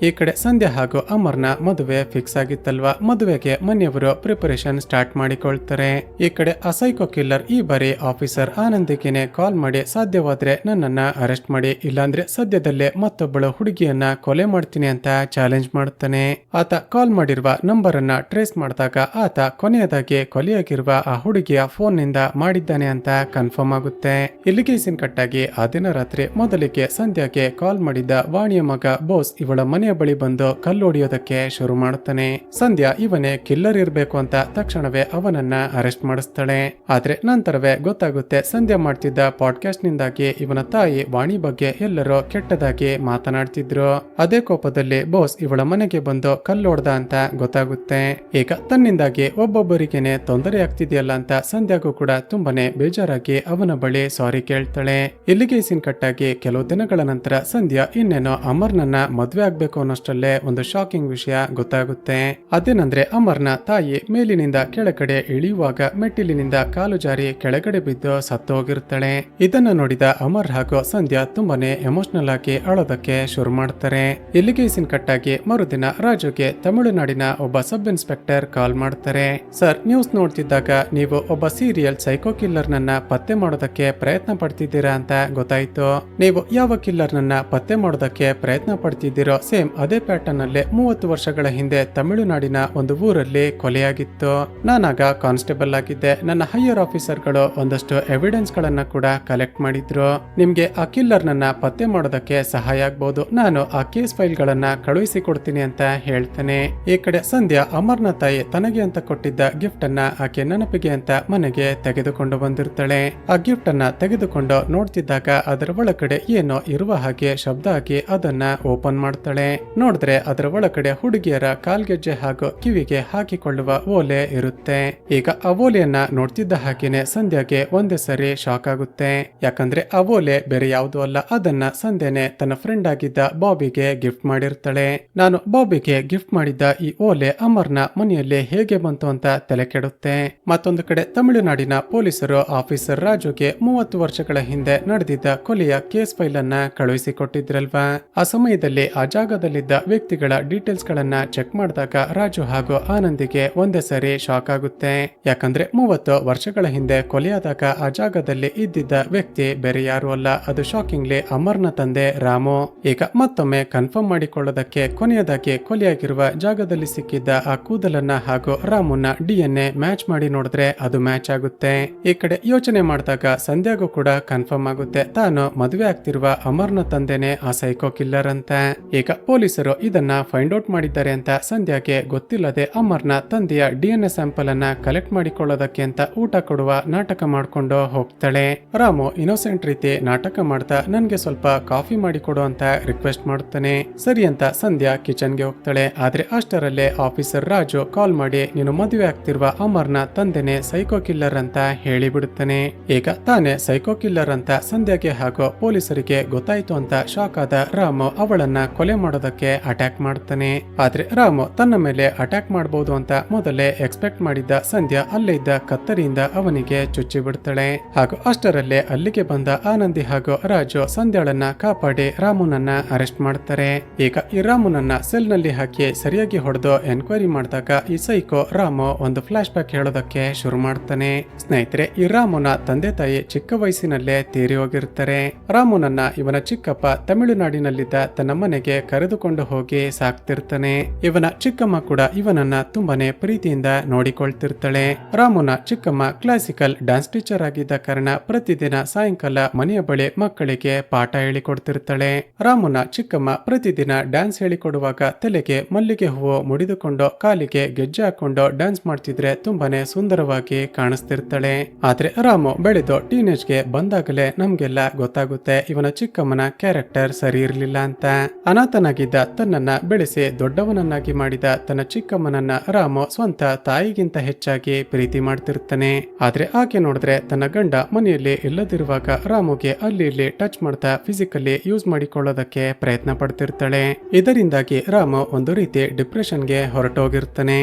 ಈ ಕಡೆ ಸಂಧ್ಯಾ ಹಾಗೂ ಅಮರ್ನ ಮದುವೆ ಫಿಕ್ಸ್ ಆಗಿತ್ತಲ್ವಾ. ಮದುವೆಗೆ ಮನೆಯವರು ಪ್ರಿಪರೇಷನ್ ಸ್ಟಾರ್ಟ್ ಮಾಡಿಕೊಳ್ತಾರೆ. ಈ ಕಡೆ ಆ ಸೈಕೋ ಕಿಲ್ಲರ್ ಈ ಬಾರಿ ಆಫೀಸರ್ ಆನಂದಿಗೆನೆ ಕಾಲ್ ಮಾಡಿ ಸಾಧ್ಯವಾದ್ರೆ ನನ್ನನ್ನ ಅರೆಸ್ಟ್ ಮಾಡಿ, ಇಲ್ಲಾಂದ್ರೆ ಸದ್ಯದಲ್ಲೇ ಮತ್ತೊಬ್ಬಳು ಹುಡುಗಿಯನ್ನ ಕೊಲೆ ಮಾಡ್ತೀನಿ ಅಂತ ಚಾಲೆಂಜ್ ಮಾಡುತ್ತಾನೆ. ಆತ ಕಾಲ್ ಮಾಡಿರುವ ನಂಬರ್ ಅನ್ನ ಟ್ರೇಸ್ ಮಾಡಿದಾಗ ಆತ ಕೊನೆಯದಾಗಿ ಕೊಲೆಯಾಗಿರುವ ಆ ಹುಡುಗಿಯ ಫೋನ್ ನಿಂದ ಮಾಡಿದ್ದಾನೆ ಅಂತ ಕನ್ಫರ್ಮ್ ಆಗುತ್ತೆ. ಇಲ್ಲಿಗೆ ಸೀನ್ ಕಟ್ಟಾಗಿ ಆ ದಿನ ರಾತ್ರಿ ಮೊದಲಿಗೆ ಸಂಧ್ಯಾಗೆ ಕಾಲ್ ಮಾಡಿದ್ದ ವಾಣಿಯ ಮಗ ಬೋಸ್ ಇವಳ ಮನೆಯ ಬಳಿ ಬಂದು ಕಲ್ಲೊಡೆಯೋದಕ್ಕೆ ಶುರು ಮಾಡುತ್ತಾನೆ. ಸಂಧ್ಯಾ ಇವನೇ ಕಿಲ್ಲರ್ ಇರ್ಬೇಕು ಅಂತ ತಕ್ಷಣವೇ ಅವನನ್ನ ಅರೆಸ್ಟ್ ಮಾಡಿಸ್ತಾಳೆ. ಆದ್ರೆ ನಂತರವೇ ಗೊತ್ತಾಗುತ್ತೆ ಸಂಧ್ಯಾ ಮಾಡ್ತಿದ್ದ ಪಾಡ್ಕಾಸ್ಟ್ ನಿಂದಾಗಿ ಇವನ ತಾಯಿ ವಾಣಿ ಬಗ್ಗೆ ಎಲ್ಲರೂ ಕೆಟ್ಟದಾಗಿ ಮಾತನಾಡ್ತಿದ್ರು. ಅದೇ ಕೋಪದಲ್ಲಿ ಬೋಸ್ ಇವಳ ಮನೆಗೆ ಬಂದು ಕಲ್ಲೊಡ್ದ ಅಂತ ಗೊತ್ತಾಗುತ್ತೆ. ಈಗ ತನ್ನಿಂದಾಗಿ ಒಬ್ಬೊಬ್ಬರಿಗೇನೆ ತೊಂದರೆ ಆಗ್ತಿದೆಯಲ್ಲ ಅಂತ ಸಂಧ್ಯಾಗೂ ಕೂಡ ತುಂಬಾನೇ ಬೇಜಾರಾಗಿ ಅವನ ಬಳಿ ಸಾರಿ ಕೇಳ್ತಾಳೆ. ಇಲ್ಲಿಗೆ ಸೀನ್ ಕಟ್ಟಾಗಿ ಕೆಲವು ದಿನಗಳ ನಂತರ ಸಂಧ್ಯಾ ಇನ್ನೇನೋ ಅಮರ್ನನ್ನ ಮದ್ವೆ ಆಗ್ಬೇಕು ಅನ್ನೋಷ್ಟಲ್ಲೇ ಒಂದು ಶಾಕಿಂಗ್ ವಿಷಯ ಗೊತ್ತಾಗುತ್ತೆ. ಅದೇನಂದ್ರೆ ಅಮರ್ನ ತಾಯಿ ಮೇಲಿನಿಂದ ಕೆಳಗಡೆ ಇಳಿಯುವಾಗ ಮೆಟ್ಟಿಲಿನಿಂದ ಕಾಲು ಜಾರಿ ಕೆಳಗಡೆ ಬಿದ್ದು ಸತ್ತು ಹೋಗಿರ್ತಾಳೆ. ಇದನ್ನ ನೋಡಿದ ಅಮರ್ ಹಾಗೂ ಸಂಧ್ಯಾ ತುಂಬಾನೇ ಎಮೋಷನಲ್ ಆಗಿ ಅಳೋದಕ್ಕೆ ಶುರು ಮಾಡ್ತಾರೆ. ಇಲ್ಲಿಗೆ ಸೀನ್ ಕಟ್ಟಾಗಿ ಮರುದಿನ ರಾಜುಗೆ ತಮಿಳುನಾಡಿನ ಒಬ್ಬ ಸಬ್ ಇನ್ಸ್ಪೆಕ್ಟರ್ ಕಾಲ್ ಮಾಡ್ತಾರೆ. ಸರ್, ನ್ಯೂಸ್ ನೋಡ್ತಿದ್ದಾಗ ನೀವು ಒಬ್ಬ ಸೀರಿಯಲ್ ಸೈಕೋ ಕಿಲ್ಲರ್ ನನ್ನ ಪತ್ತೆ ಮಾಡೋದಕ್ಕೆ ಪ್ರಯತ್ನ ಪಡ್ತಿದ್ದೀರಾ ಅಂತ ಗೊತ್ತಾಯ್ತು. ನೀವು ಯಾವ ಕಿಲ್ಲರ್ ನನ್ನ ಪತ್ತೆ ಮಾಡೋದಕ್ಕೆ ಪ್ರಯತ್ನ ಪಡ್ತಿದ್ದೀರೋ ಸೇಮ್ ಅದೇ ಪ್ಯಾಟರ್ನ್ ಅಲ್ಲೇ 30 ವರ್ಷಗಳ ಹಿಂದೆ ತಮಿಳುನಾಡಿನ ಒಂದು ಊರಲ್ಲಿ ಕೊಲೆಯಾಗಿತ್ತು. ನಾನಾಗ ಕಾನ್ಸ್ಟೇಬಲ್ ಆಗಿದ್ದೆ. ನನ್ನ ಹೈಯರ್ ಆಫೀಸರ್ ಗಳು ಒಂದಷ್ಟು ಎವಿಡೆನ್ಸ್ ಗಳನ್ನ ಕೂಡ ಕಲೆಕ್ಟ್ ಮಾಡಿದ್ರು. ನಿಮ್ಗೆ ಆ ಕಿಲ್ಲರ್ ನನ್ನ ಪತ್ತೆ ಮಾಡೋದಕ್ಕೆ ಸಹಾಯ ಆಗ್ಬಹುದು. ನಾನು ಆ ಕೇಸ್ ಫೈಲ್ ಗಳನ್ನ ಕಳುಹಿಸಿ ಕೊಡ್ತೀನಿ ಅಂತ ಹೇಳ್ತಾನೆ. ಈ ಕಡೆ ಸಂಧ್ಯಾ ಅಮರ್ನ ತಾಯಿ ತನಗೆ ಅಂತ ಕೊಟ್ಟಿದ್ದ ಗಿಫ್ಟ್ ಅನ್ನ ಆಕೆ ನೆನಪಿಗೆ ಅಂತ ಮನೆಗೆ ತೆಗೆದುಕೊಂಡು ಬಂದಿರ್ತಾಳೆ. ಆ ಗಿಫ್ಟ್ ಅನ್ನ ತೆಗೆದುಕೊಂಡು ನೋಡ್ತಿದ್ದಾಗ ಅದರ ಒಳಗಡೆ ಏನೋ ಇರುವ ಹಾಗೆ ಶಬ್ದ ಆಗಿ ಅದನ್ನ ಓಪನ್ ಮಾಡ್ತಾಳೆ. ನೋಡಿದ್ರೆ ಅದರ ಒಳಗಡೆ ಹುಡುಗಿಯರ ಕಾಲ್ಗೆಜ್ಜೆ ಹಾಗೂ ಕಿವಿಗೆ ಹಾಕಿಕೊಳ್ಳುವ ಓಲೆ ಇರುತ್ತೆ. ಈಗ ಆ ಓಲೆಯನ್ನ ನೋಡ್ತಿದ್ದ ಹಾಗೇನೆ ಸಂಧ್ಯಾಗೆ ಒಂದೇ ಸರಿ ಶಾಕ್ ಆಗುತ್ತೆ. ಯಾಕಂದ್ರೆ ಆ ಓಲೆ ಬೇರೆ ಯಾವುದು ಅಲ್ಲ, ಅದನ್ನ ಸಂಧ್ಯಾನೆ ತನ್ನ ಫ್ರೆಂಡ್ ಆಗಿದ್ದ ಬಾಬಿಗೆ ಗಿಫ್ಟ್ ಮಾಡಿರ್ತಾಳೆ. ನಾನು ಬಾಬಿಗೆ ಗಿಫ್ಟ್ ಮಾಡಿದ್ದ ಈ ಓಲೆ ಅಮರ್ನ ಮನೆಯಲ್ಲಿ ಹೇಗೆ ಬಂತು ಅಂತ ತಲೆ ಕೆಡುತ್ತೆ. ಮತ್ತೊಂದು ಕಡೆ ತಮಿಳುನಾಡಿನ ಪೊಲೀಸರು ಆಫೀಸರ್ ರಾಜುಗೆ 30 ವರ್ಷಗಳ ಹಿಂದೆ ನಡೆದಿದ್ದ ಕೊಲೆಯ ಕೇಸ್ ಫೈಲ್ ಅನ್ನ ಕಳುಹಿಸಿಕೊಟ್ಟಿದ್ರಲ್ವಾ. ಆ ಸಮಯದಲ್ಲಿ ಆ ಜಾಗದಲ್ಲಿದ್ದ ವ್ಯಕ್ತಿಗಳ ಡೀಟೇಲ್ಸ್ ಗಳನ್ನ ಚೆಕ್ ಮಾಡಿದಾಗ ರಾಜು ಹಾಗೂ ಆನಂದಿಗೆ ಒಂದೇ ಸರಿ ಶಾಕ್ ಆಗುತ್ತೆ. ಯಾಕಂದ್ರೆ 30 ವರ್ಷಗಳ ಹಿಂದೆ ಕೊಲೆಯಾದಾಗ ಆ ಜಾಗದಲ್ಲಿ ಇದ್ದಿದ್ದ ವ್ಯಕ್ತಿ ಬೇರೆ ಯಾರು ಅಲ್ಲ, ಅದು ಶಾಕಿಂಗ್ಲಿ ಅಮರ್ನ ತಂದೆ ರಾಮು. ಈಗ ಮತ್ತೊಮ್ಮೆ ಕನ್ಫರ್ಮ್ ಮಾಡಿಕೊಳ್ಳೋದಕ್ಕೆ ಕೊನೆಯದಾಗಿ ಕೊಲೆಯಾಗಿರುವ ಜಾಗದಲ್ಲಿ ಸಿಕ್ಕಿದ್ದ ಆ ಕೂದಲನ್ನ ಹಾಗೂ ರಾಮುನ DNA ಮ್ಯಾಚ್ ಮಾಡಿ ನೋಡಿದ್ರೆ ಅದು ಮ್ಯಾಚ್ ಆಗುತ್ತೆ. ಈ ಕಡೆ ಯೋಚನೆ ಮಾಡಿದಾಗ ಸಂಧ್ಯಾಗೂ ಕೂಡ ಕನ್ಫರ್ಮ್ ಆಗುತ್ತೆ ತಾನು ಮದುವೆ ಆಗ್ತಿರುವ ಅಮರ್ನ ತಂದೆನೆ ಆ ಸೈಕೋ ಕಿಲ್ಲರ್ ಅಂತ. ಈಗ ಪೊಲೀಸರು ಇದನ್ನ ಫೈಂಡ್ ಔಟ್ ಮಾಡಿದ್ದಾರೆ ಅಂತ ಸಂಧ್ಯಾಗೆ ಗೊತ್ತಿಲ್ಲದೆ ಅಮರ್ನ ತಂದೆಯ DNA ಸ್ಯಾಂಪಲ್ ಅನ್ನ ಕಲೆಕ್ಟ್ ಮಾಡಿಕೊಳ್ಳೋದಕ್ಕೆ ಅಂತ ಊಟ ಕೊಡುವ ನಾಟಕ ಮಾಡ್ಕೊಂಡು ಹೋಗ್ತಾಳೆ. ರಾಮು ಇನ್ನೋಸೆಂಟ್ ರೀತಿ ನಾಟಕ ಮಾಡ್ತಾ ನನ್ಗೆ ಸ್ವಲ್ಪ ಕಾಫಿ ಮಾಡಿಕೊಡು ಅಂತ ರಿಕ್ವೆಸ್ಟ್ ಮಾಡುತ್ತಾನೆ. ಸರಿ ಅಂತ ಸಂಧ್ಯಾ ಕಿಚನ್ಗೆ ಹೋಗ್ತಾಳೆ. ಆದ್ರೆ ಅಷ್ಟರಲ್ಲೇ ಆಫೀಸರ್ ರಾಜು ಕಾಲ್ ಮಾಡಿ ನೀನು ಮದುವೆ ಆಗ್ತಿರುವ ಅಮರ್ನ ತಂದೆನೆ ಸೈಕೋ ಕಿಲ್ಲರ್ ಅಂತ ಹೇಳಿಬಿಡುತ್ತಾನೆ. ಈಗ ತಾನೇ ಸೈಕೋ ಕಿಲ್ಲರ್ ಅಂತ ಸಂಧ್ಯಾಗೆ ಹಾಗೂ ಪೊಲೀಸರಿಗೆ ಗೊತ್ತಾಯ್ತು ಅಂತ ಶಾಕ್ ಆದ ರಾಮು ಅವಳನ್ನ ಕೊಲೆ ಮಾಡೋದಕ್ಕೆ ಅಟ್ಯಾಕ್ ಮಾಡ್ತಾನೆ. ಆದ್ರೆ ರಾಮು ತನ್ನ ಮೇಲೆ ಅಟ್ಯಾಕ್ ಮಾಡಬಹುದು ಅಂತ ಮೊದಲೇ ಎಕ್ಸ್ಪೆಕ್ಟ್ ಮಾಡಿದ್ದ ಸಂಧ್ಯಾ ಅಲ್ಲೇ ಇದ್ದ ಕತ್ತರಿಯಿಂದ ಅವನಿಗೆ ಚುಚ್ಚಿ ಬಿಡ್ತಾಳೆ. ಹಾಗೂ ಅಷ್ಟರಲ್ಲೇ ಅಲ್ಲಿಗೆ ಬಂದ ಆನಂದಿ ಹಾಗೂ ರಾಜು ಸಂಧ್ಯಾಳನ್ನ ಕಾಪಾಡಿ ರಾಮುನನ್ನ ಅರೆಸ್ಟ್ ಮಾಡ್ತಾರೆ. ಈಗ ಈ ರಾಮುನನ್ನ ಸೆಲ್ ನಲ್ಲಿ ಹಾಕಿ ಸರಿಯಾಗಿ ಹೊಡೆದು ಎನ್ಕ್ವೈರಿ ಮಾಡಿದಾಗ ಈ ಸೈಕೋ ರಾಮು ಒಂದು ಫ್ಲಾಶ್ ಬ್ಯಾಕ್ ಹೇಳೋದಕ್ಕೆ ಶುರು ಮಾಡ್ತಾನೆ. ಸ್ನೇಹಿತರೆ, ಈ ರಾಮುನ ತಂದೆ ತಾಯಿ ಚಿಕ್ಕ ವಯಸ್ಸಿನಲ್ಲೇ ತೀರಿ ಹೋಗಿರ್ತಾರೆ. ರಾಮುನನ್ನ ಇವನ ಚಿಕ್ಕಪ್ಪ ತಮಿಳುನಾಡಿನಲ್ಲಿದ್ದ ತನ್ನ ಮನೆಗೆ ಕರೆದುಕೊಂಡು ಹೋಗಿ ಸಾಕ್ತಿರ್ತಾನೆ. ಇವನ ಚಿಕ್ಕಮ್ಮ ಕೂಡ ಇವನನ್ನ ತುಂಬಾನೇ ಪ್ರೀತಿಯಿಂದ ನೋಡಿಕೊಳ್ತಿರ್ತಾಳೆ. ರಾಮುನ ಚಿಕ್ಕಮ್ಮ ಕ್ಲಾಸಿಕಲ್ ಡ್ಯಾನ್ಸ್ ಟೀಚರ್ ಆಗಿದ್ದ ಕಾರಣ ಪ್ರತಿದಿನ ಸಾಯಂಕಾಲ ಮನೆಯ ಬಳಿ ಮಕ್ಕಳಿಗೆ ಪಾಠ ಹೇಳಿಕೊಡ್ತಿರ್ತಾಳೆ. ರಾಮುನ ಚಿಕ್ಕಮ್ಮ ಪ್ರತಿದಿನ ಡ್ಯಾನ್ಸ್ ಹೇಳಿಕೊಡುವಾಗ ತಲೆಗೆ ಮಲ್ಲಿಗೆ ಹೂವು ಮುಡಿದುಕೊಂಡು ಕಾಲಿಗೆ ಗೆಜ್ಜೆ ಹಾಕೊಂಡು ಡ್ಯಾನ್ಸ್ ಮಾಡ್ತಿದ್ರೆ ತುಂಬಾನೇ ಸುಂದರವಾಗಿ ಕಾಣಿಸ್ತಿರ್ತಾಳೆ. ಆದ್ರೆ ರಾಮು ಬೆಳೆದು ಟೀನೇಜ್ಗೆ ಬಂದಾಗಲೇ ನಮ್ಗೆಲ್ಲ ಗೊತ್ತಾಗುತ್ತೆ ಇವನ ಚಿಕ್ಕಮ್ಮನ ಕ್ಯಾರೆಕ್ಟರ್ ಸರಿ ಇರ್ಲಿಲ್ಲ ಅಂತ. ಅನಾಥನಾಗಿದ್ದ ತನ್ನನ್ನ ಬೆಳೆಸಿ ದೊಡ್ಡವನನ್ನಾಗಿ ಮಾಡಿದ ತನ್ನ ಚಿಕ್ಕಮ್ಮನನ್ನ ರಾಮು ಸ್ವಂತ ತಾಯಿಗಿಂತ ಹೆಚ್ಚಾಗಿ ಪ್ರೀತಿ ಮಾಡ್ತಿರ್ತಾನೆ. ಆದ್ರೆ ಆಕೆ ನೋಡಿದ್ರೆ ತನ್ನ ಗಂಡ ಮನೆಯಲ್ಲಿ ಇಲ್ಲದಿರುವಾಗ ರಾಮುಗೆ ಅಲ್ಲಿ ಇಲ್ಲಿ ಟಚ್ ಮಾಡ್ತಾ ಫಿಸಿಕಲಿ ಯೂಸ್ ಮಾಡಿಕೊಳ್ಳೋದಕ್ಕೆ ಪ್ರಯತ್ನ ಪಡ್ತಿರ್ತಾಳೆ. ಇದರಿಂದಾಗಿ ರಾಮು ಒಂದು ರೀತಿ ಡಿಪ್ರೆಷನ್ಗೆ ಹೊರಟೋಗಿರ್ತಾನೆ.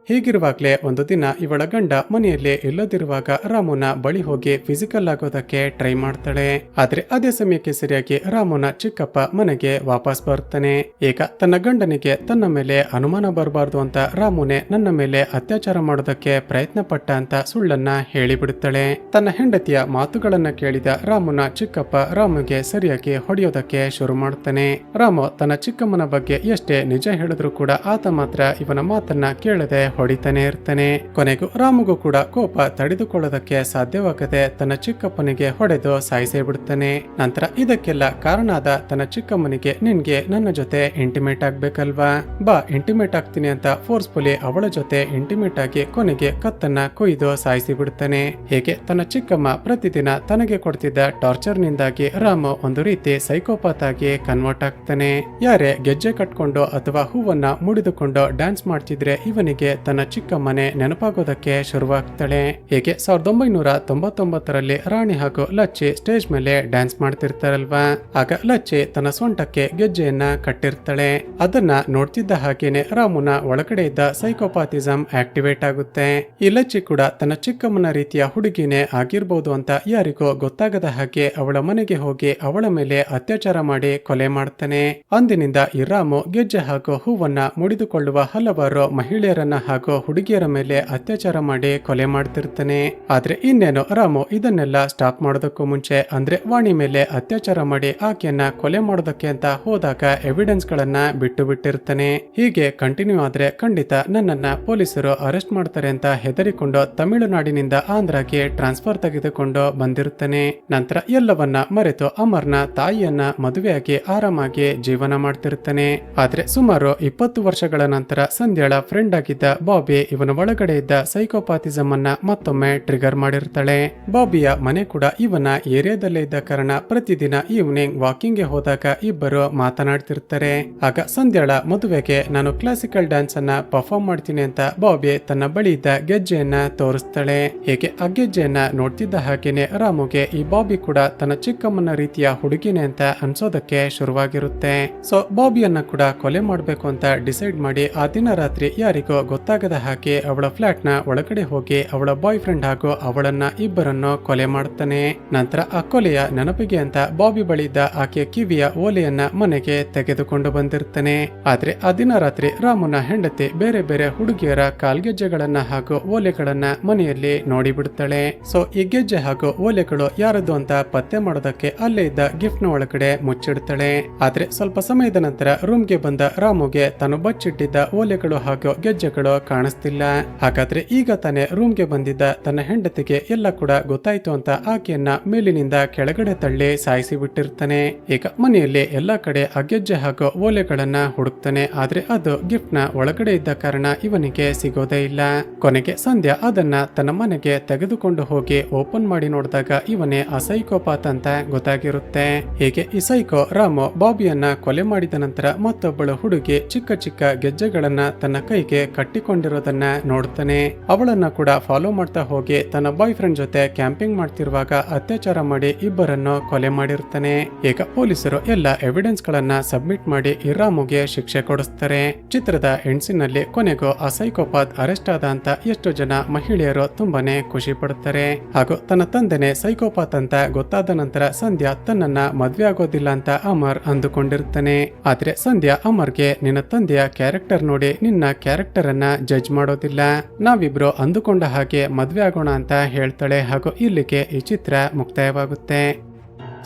ಹೀಗಿರುವಾಗ್ಲೇ ಒಂದು ದಿನ ಇವಳ ಗಂಡ ಮನೆಯಲ್ಲಿ ಇಲ್ಲದಿರುವಾಗ ರಾಮುನ ಬಳಿ ಹೋಗಿ ಫಿಸಿಕಲ್ ಆಗೋದಕ್ಕೆ ಟ್ರೈ ಮಾಡ್ತಾಳೆ. ಆದ್ರೆ ಅದೇ ಸಮಯಕ್ಕೆ ಸರಿಯಾಗಿ ರಾಮುನ ಚಿಕ್ಕಪ್ಪ ಮನೆಗೆ ವಾಪಸ್ ಬರ್ತಾನೆ. ಈಗ ತನ್ನ ಗಂಡನಿಗೆ ತನ್ನ ಮೇಲೆ ಅನುಮಾನ ಬರಬಾರ್ದು ಅಂತ ರಾಮುನೆ ನನ್ನ ಮೇಲೆ ಅತ್ಯಾಚಾರ ಮಾಡೋದಕ್ಕೆ ಪ್ರಯತ್ನ ಪಟ್ಟ ಅಂತ ಸುಳ್ಳನ್ನ ಹೇಳಿಬಿಡುತ್ತಾಳೆ. ತನ್ನ ಹೆಂಡತಿಯ ಮಾತುಗಳನ್ನ ಕೇಳಿದ ರಾಮುನ ಚಿಕ್ಕಪ್ಪ ರಾಮುಗೆ ಸರಿಯಾಗಿ ಹೊಡೆಯೋದಕ್ಕೆ ಶುರು ಮಾಡ್ತಾನೆ. ರಾಮು ತನ್ನ ಚಿಕ್ಕಮ್ಮನ ಬಗ್ಗೆ ಎಷ್ಟೇ ನಿಜ ಹೇಳಿದ್ರು ಕೂಡ ಆತ ಮಾತ್ರ ಇವನ ಮಾತನ್ನ ಕೇಳದೆ ಹೊಡಿತಾನೆ ಇರ್ತಾನೆ. ಕೊನೆಗೂ ರಾಮುಗೂ ಕೂಡ ಕೋಪ ತಡೆದುಕೊಳ್ಳೋದಕ್ಕೆ ಸಾಧ್ಯವಾಗದೆ ತನ್ನ ಚಿಕ್ಕಪ್ಪನಿಗೆ ಹೊಡೆದು ಸಾಯಿಸೇ ಬಿಡುತ್ತಾನೆ. ನಂತರ ಇದಕ್ಕೆಲ್ಲ ಕಾರಣ ಆದ ತನ್ನ ಚಿಕ್ಕಮ್ಮನಿಗೆ ನಿನ್ಗೆ ನನ್ನ ಜೊತೆ ಇಂಟಿಮೇಟ್ ಆಗ್ಬೇಕಲ್ವಾ, ಬಾ ಇಂಟಿಮೇಟ್ ಆಗ್ತೀನಿ ಅಂತ ಫೋರ್ಸ್ಫುಲಿ ಅವಳ ಜೊತೆ ಇಂಟಿಮೇಟ್ ಆಗಿ ಕೊನೆಗೆ ಕತ್ತನ್ನ ಕೊಯ್ದು ಸಾಯಿಸಿ ಬಿಡುತ್ತಾನೆ. ಹೇಗೆ ತನ್ನ ಚಿಕ್ಕಮ್ಮ ಪ್ರತಿದಿನ ತನಗೆ ಕೊಡ್ತಿದ್ದ ಟಾರ್ಚರ್ ನಿಂದಾಗಿ ರಾಮು ಒಂದು ರೀತಿ ಸೈಕೋಪಾತ್ ಆಗಿ ಕನ್ವರ್ಟ್ ಆಗ್ತಾನೆ. ಯಾರೇ ಗೆಜ್ಜೆ ಕಟ್ಕೊಂಡು ಅಥವಾ ಹೂವನ್ನ ಮುಡಿದುಕೊಂಡು ಡ್ಯಾನ್ಸ್ ಮಾಡ್ತಿದ್ರೆ ಇವನಿಗೆ ತನ್ನ ಚಿಕ್ಕಮ್ಮನೆ ನೆನಪಾಗೋದಕ್ಕೆ ಶುರುವಾಗ್ತಾಳೆ. ಹೇಗೆ 1999ರಲ್ಲಿ ರಾಣಿ ಹಾಗೂ ಲಚ್ಚಿ ಸ್ಟೇಜ್ ಮೇಲೆ ಡ್ಯಾನ್ಸ್ ಮಾಡ್ತಿರ್ತಾರಲ್ವಾ, ಆಗ ಲಚ್ಚಿ ತನ್ನ ಸೊಂಟಕ್ಕೆ ಗೆಜ್ಜೆಯನ್ನ ಕಟ್ಟಿರ್ತಾಳೆ. ಅದನ್ನ ನೋಡ್ತಿದ್ದ ಹಾಗೇನೆ ರಾಮುನ ಒಳಗಡೆ ಇದ್ದ ಸೈಕೋಪಾತಿಸಂ ಆಕ್ಟಿವೇಟ್ ಆಗುತ್ತೆ. ಈ ಲಚ್ಚಿ ಕೂಡ ತನ್ನ ಚಿಕ್ಕಮ್ಮನ ರೀತಿಯ ಹುಡುಗಿನೇ ಆಗಿರ್ಬೋದು ಅಂತ ಯಾರಿಗೂ ಗೊತ್ತಾಗದ ಹಾಗೆ ಅವಳ ಮನೆಗೆ ಹೋಗಿ ಅವಳ ಮೇಲೆ ಅತ್ಯಾಚಾರ ಮಾಡಿ ಕೊಲೆ ಮಾಡ್ತಾನೆ. ಅಂದಿನಿಂದ ಈ ರಾಮು ಗೆಜ್ಜೆ ಹಾಗೂ ಹೂವನ್ನ ಮುಡಿದುಕೊಳ್ಳುವ ಹಲವಾರು ಮಹಿಳೆಯರನ್ನ ಹಾಗೂ ಹುಡುಗಿಯರ ಮೇಲೆ ಅತ್ಯಾಚಾರ ಮಾಡಿ ಕೊಲೆ ಮಾಡ್ತಿರ್ತಾನೆ. ಆದ್ರೆ ಇನ್ನೇನು ರಾಮು ಇದನ್ನೆಲ್ಲ ಸ್ಟಾಪ್ ಮಾಡೋದಕ್ಕೂ ಮುಂಚೆ ಅಂದ್ರೆ ವಾಣಿ ಮೇಲೆ ಅತ್ಯಾಚಾರ ಮಾಡಿ ಆಕೆಯನ್ನ ಕೊಲೆ ಮಾಡೋದಕ್ಕೆ ಅಂತ ಹೋದಾಗ ಎವಿಡೆನ್ಸ್ ಗಳನ್ನ ಬಿಟ್ಟು ಬಿಟ್ಟಿರ್ತಾನೆ. ಹೀಗೆ ಕಂಟಿನ್ಯೂ ಆದ್ರೆ ಖಂಡಿತ ನನ್ನನ್ನ ಪೊಲೀಸರು ಅರೆಸ್ಟ್ ಮಾಡ್ತಾರೆ ಅಂತ ಹೆದರಿಕೊಂಡು ತಮಿಳುನಾಡಿನಿಂದ ಆಂಧ್ರಕ್ಕೆ ಟ್ರಾನ್ಸ್ಫರ್ ತೆಗೆದುಕೊಂಡು ಬಂದಿರುತ್ತಾನೆ. ನಂತರ ಎಲ್ಲವನ್ನ ಮರೆತು ಅಮರ್ನ ತಾಯಿಯನ್ನ ಮದುವೆಯಾಗಿ ಆರಾಮಾಗಿ ಜೀವನ ಮಾಡ್ತಿರ್ತಾನೆ. ಆದ್ರೆ ಸುಮಾರು 20 ವರ್ಷಗಳ ನಂತರ ಸಂಧ್ಯಾಳ ಫ್ರೆಂಡ್ ಆಗಿದ್ದ ಬಾಬಿ ಇವನ ಒಳಗಡೆ ಇದ್ದ ಸೈಕೋಪಾತಿಸಮ್ ಅನ್ನ ಮತ್ತೊಮ್ಮೆ ಟ್ರಿಗರ್ ಮಾಡಿರ್ತಾಳೆ. ಬಾಬಿಯ ಮನೆ ಕೂಡ ಇವನ ಏರಿಯಾದಲ್ಲೇ ಇದ್ದ ಕಾರಣ ಪ್ರತಿದಿನ ಈವ್ನಿಂಗ್ ವಾಕಿಂಗ್ ಗೆ ಹೋದಾಗ ಇಬ್ಬರು ಮಾತನಾಡ್ತಿರ್ತಾರೆ. ಆಗ ಸಂಧ್ಯಾಳ ಮದುವೆಗೆ ನಾನು ಕ್ಲಾಸಿಕಲ್ ಡ್ಯಾನ್ಸ್ ಅನ್ನ ಪರ್ಫಾರ್ಮ್ ಮಾಡ್ತೀನಿ ಅಂತ ಬಾಬಿ ತನ್ನ ಬಳಿ ಇದ್ದ ಗೆಜ್ಜೆಯನ್ನ ತೋರಿಸ್ತಾಳೆ. ಹೇಗೆ ಆ ಗೆಜ್ಜೆಯನ್ನ ನೋಡ್ತಿದ್ದ ಹಾಗೇನೆ ರಾಮುಗೆ ಈ ಬಾಬಿ ಕೂಡ ತನ್ನ ಚಿಕ್ಕಮ್ಮನ ರೀತಿಯ ಹುಡುಗಿನೇ ಅಂತ ಅನ್ಸೋದಕ್ಕೆ ಶುರುವಾಗಿರುತ್ತೆ. ಸೊ ಬಾಬಿಯನ್ನ ಕೂಡ ಕೊಲೆ ಮಾಡ್ಬೇಕು ಅಂತ ಡಿಸೈಡ್ ಮಾಡಿ ಆ ದಿನ ರಾತ್ರಿ ಯಾರಿಗೂ ಗೊತ್ತಾಗದ ಹಾಗೆ ಅವಳ ಫ್ಲಾಟ್ ನ ಒಳಗಡೆ ಹೋಗಿ ಅವಳ ಬಾಯ್ ಫ್ರೆಂಡ್ ಹಾಗೂ ಅವಳನ್ನ ಇಬ್ಬರನ್ನು ಕೊಲೆ ಮಾಡ್ತಾನೆ. ನಂತರ ಆ ಕೊಲೆಯ ನೆನಪಿಗೆ ಅಂತ ಬಾಬಿ ಬಳಿದ್ದ ಆಕೆಯ ಕಿವಿಯ ಓಲೆಯನ್ನ ಮನೆಗೆ ತೆಗೆದುಕೊಂಡು ಬಂದಿರ್ತಾನೆ. ಆದ್ರೆ ಆ ದಿನ ರಾತ್ರಿ ರಾಮುನ ಹೆಂಡತಿ ಬೇರೆ ಬೇರೆ ಹುಡುಗಿಯರ ಕಾಲ್ಗೆಜ್ಜೆಗಳನ್ನ ಹಾಗೂ ಓಲೆಗಳನ್ನ ಮನೆಯಲ್ಲಿ ನೋಡಿ ಬಿಡ್ತಾಳೆ. ಸೊ ಈ ಗೆಜ್ಜೆ ಹಾಗೂ ಓಲೆಗಳು ಯಾರದು ಅಂತ ಪತ್ತೆ ಮಾಡೋದಕ್ಕೆ ಅಲ್ಲೇ ಇದ್ದ ಗಿಫ್ಟ್ ನ ಒಳಗಡೆ ಮುಚ್ಚಿಡ್ತಾಳೆ. ಆದ್ರೆ ಸ್ವಲ್ಪ ಸಮಯದ ನಂತರ ರೂಮ್ಗೆ ಬಂದ ರಾಮುಗೆ ತಾನು ಬಚ್ಚಿಟ್ಟಿದ್ದ ಓಲೆಗಳು ಹಾಗೂ ಗೆಜ್ಜೆಗಳು ಕಾಣಿಸ್ತಿಲ್ಲ. ಹಾಗಾದ್ರೆ ಈಗ ತಾನೇ ರೂಮ್ಗೆ ಬಂದಿದ್ದ ತನ್ನ ಹೆಂಡತಿಗೆ ಎಲ್ಲ ಕೂಡ ಗೊತ್ತಾಯ್ತು ಅಂತ ಆಕೆಯನ್ನ ಮೇಲಿನಿಂದ ಕೆಳಗಡೆ ತಳ್ಳಿ ಸಾಯಿಸಿ ಬಿಟ್ಟಿರ್ತಾನೆ. ಈಗ ಮನೆಯಲ್ಲಿ ಎಲ್ಲಾ ಕಡೆ ಆ ಗೆಜ್ಜೆ ಹಾಗೂ ಓಲೆಗಳನ್ನ ಹುಡುಕ್ತಾನೆ. ಆದ್ರೆ ಅದು ಗಿಫ್ಟ್ ನ ಒಳಗಡೆ ಇದ್ದ ಕಾರಣ ಇವನಿಗೆ ಸಿಗೋದೇ ಇಲ್ಲ. ಕೊನೆಗೆ ಸಂಧ್ಯಾ ಅದನ್ನ ತನ್ನ ಮನೆಗೆ ತೆಗೆದುಕೊಂಡು ಹೋಗಿ ಓಪನ್ ಮಾಡಿ ನೋಡಿದಾಗ ಇವನೇ ಆ ಸೈಕೋಪಾತ್ ಅಂತ ಗೊತ್ತಾಗಿರುತ್ತೆ. ಹೀಗೆ ಈ ಸೈಕೋ ರಾಮು ಬಾಬಿಯನ್ನ ಕೊಲೆ ಮಾಡಿದ ನಂತರ ಮತ್ತೊಬ್ಬಳು ಹುಡುಗಿ ಚಿಕ್ಕ ಚಿಕ್ಕ ಗೆಜ್ಜೆಗಳನ್ನ ತನ್ನ ಕೈಗೆ ಕಟ್ಟಿಕೊಂಡಿರೋದನ್ನ ನೋಡ್ತಾನೆ. ಅವಳನ್ನ ಕೂಡ ಫಾಲೋ ಮಾಡ್ತಾ ಹೋಗಿ ತನ್ನ ಬಾಯ್ ಫ್ರೆಂಡ್ ಜೊತೆ ಕ್ಯಾಂಪಿಂಗ್ ಮಾಡ್ತಿರುವಾಗ ಅತ್ಯಾಚಾರ ಮಾಡಿ ಇಬ್ಬರನ್ನು ಕೊಲೆ ಮಾಡಿರ್ತಾನೆ. ಈಗ ಪೊಲೀಸರು ಎಲ್ಲ ಎವಿಡೆನ್ಸ್ ಗಳನ್ನ ಸಬ್ಮಿಟ್ ಮಾಡಿ ಈ ರಾಮುಗೆ ಶಿಕ್ಷೆ ಕೊಡಿಸ್ತಾರೆ. ಚಿತ್ರದ ಎಂಡ್ಸಿನಲ್ಲಿ ಕೊನೆಗೂ ಆ ಸೈಕೋಪಾತ್ ಅರೆಸ್ಟ್ ಆದ ಅಂತ ಎಷ್ಟು ಜನ ಮಹಿಳೆಯರು ತುಂಬಾನೇ ಖುಷಿ ಪಡುತ್ತಾರೆ. ಹಾಗೂ ತನ್ನ ತಂದೆನೆ ಸೈಕೋಪಾತ್ ಅಂತ ಗೊತ್ತಾದ ನಂತರ ಸಂಧ್ಯಾ ತನ್ನನ್ನ ಮದ್ವೆ ಆಗೋದಿಲ್ಲ ಅಂತ ಅಮರ್ ಅಂದುಕೊಂಡಿರ್ತಾನೆ. ಆದ್ರೆ ಸಂಧ್ಯಾ ಅಮರ್ಗೆ ನಿನ್ನ ತಂದೆಯ ಕ್ಯಾರೆಕ್ಟರ್ ನೋಡಿ ನಿನ್ನ ಕ್ಯಾರೆಕ್ಟರ್ ಅನ್ನ ಜಡ್ಜ್ ಮಾಡೋದಿಲ್ಲ, ನಾವಿಬ್ರು ಅಂದುಕೊಂಡ ಹಾಗೆ ಮದ್ವೆ ಆಗೋಣ ಅಂತ ಹೇಳ್ತಾಳೆ. ಹಾಗೂ ಇಲ್ಲಿಗೆ ಈ ಚಿತ್ರ ಮುಕ್ತಾಯವಾಗುತ್ತೆ.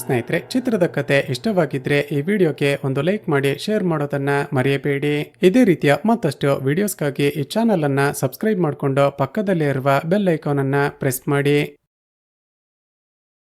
ಸ್ನೇಹಿತರೆ, ಚಿತ್ರದ ಕತೆ ಇಷ್ಟವಾಗಿದ್ರೆ ಈ ವಿಡಿಯೋಗೆ ಒಂದು ಲೈಕ್ ಮಾಡಿ ಶೇರ್ ಮಾಡೋದನ್ನ ಮರೆಯಬೇಡಿ. ಇದೇ ರೀತಿಯ ಮತ್ತಷ್ಟು ವಿಡಿಯೋಸ್ಗಾಗಿ ಈ ಚಾನಲ್ ಅನ್ನ ಸಬ್ಸ್ಕ್ರೈಬ್ ಮಾಡಿಕೊಂಡು ಪಕ್ಕದಲ್ಲೇ ಇರುವ ಬೆಲ್ ಐಕಾನ್ ಅನ್ನ ಪ್ರೆಸ್ ಮಾಡಿ.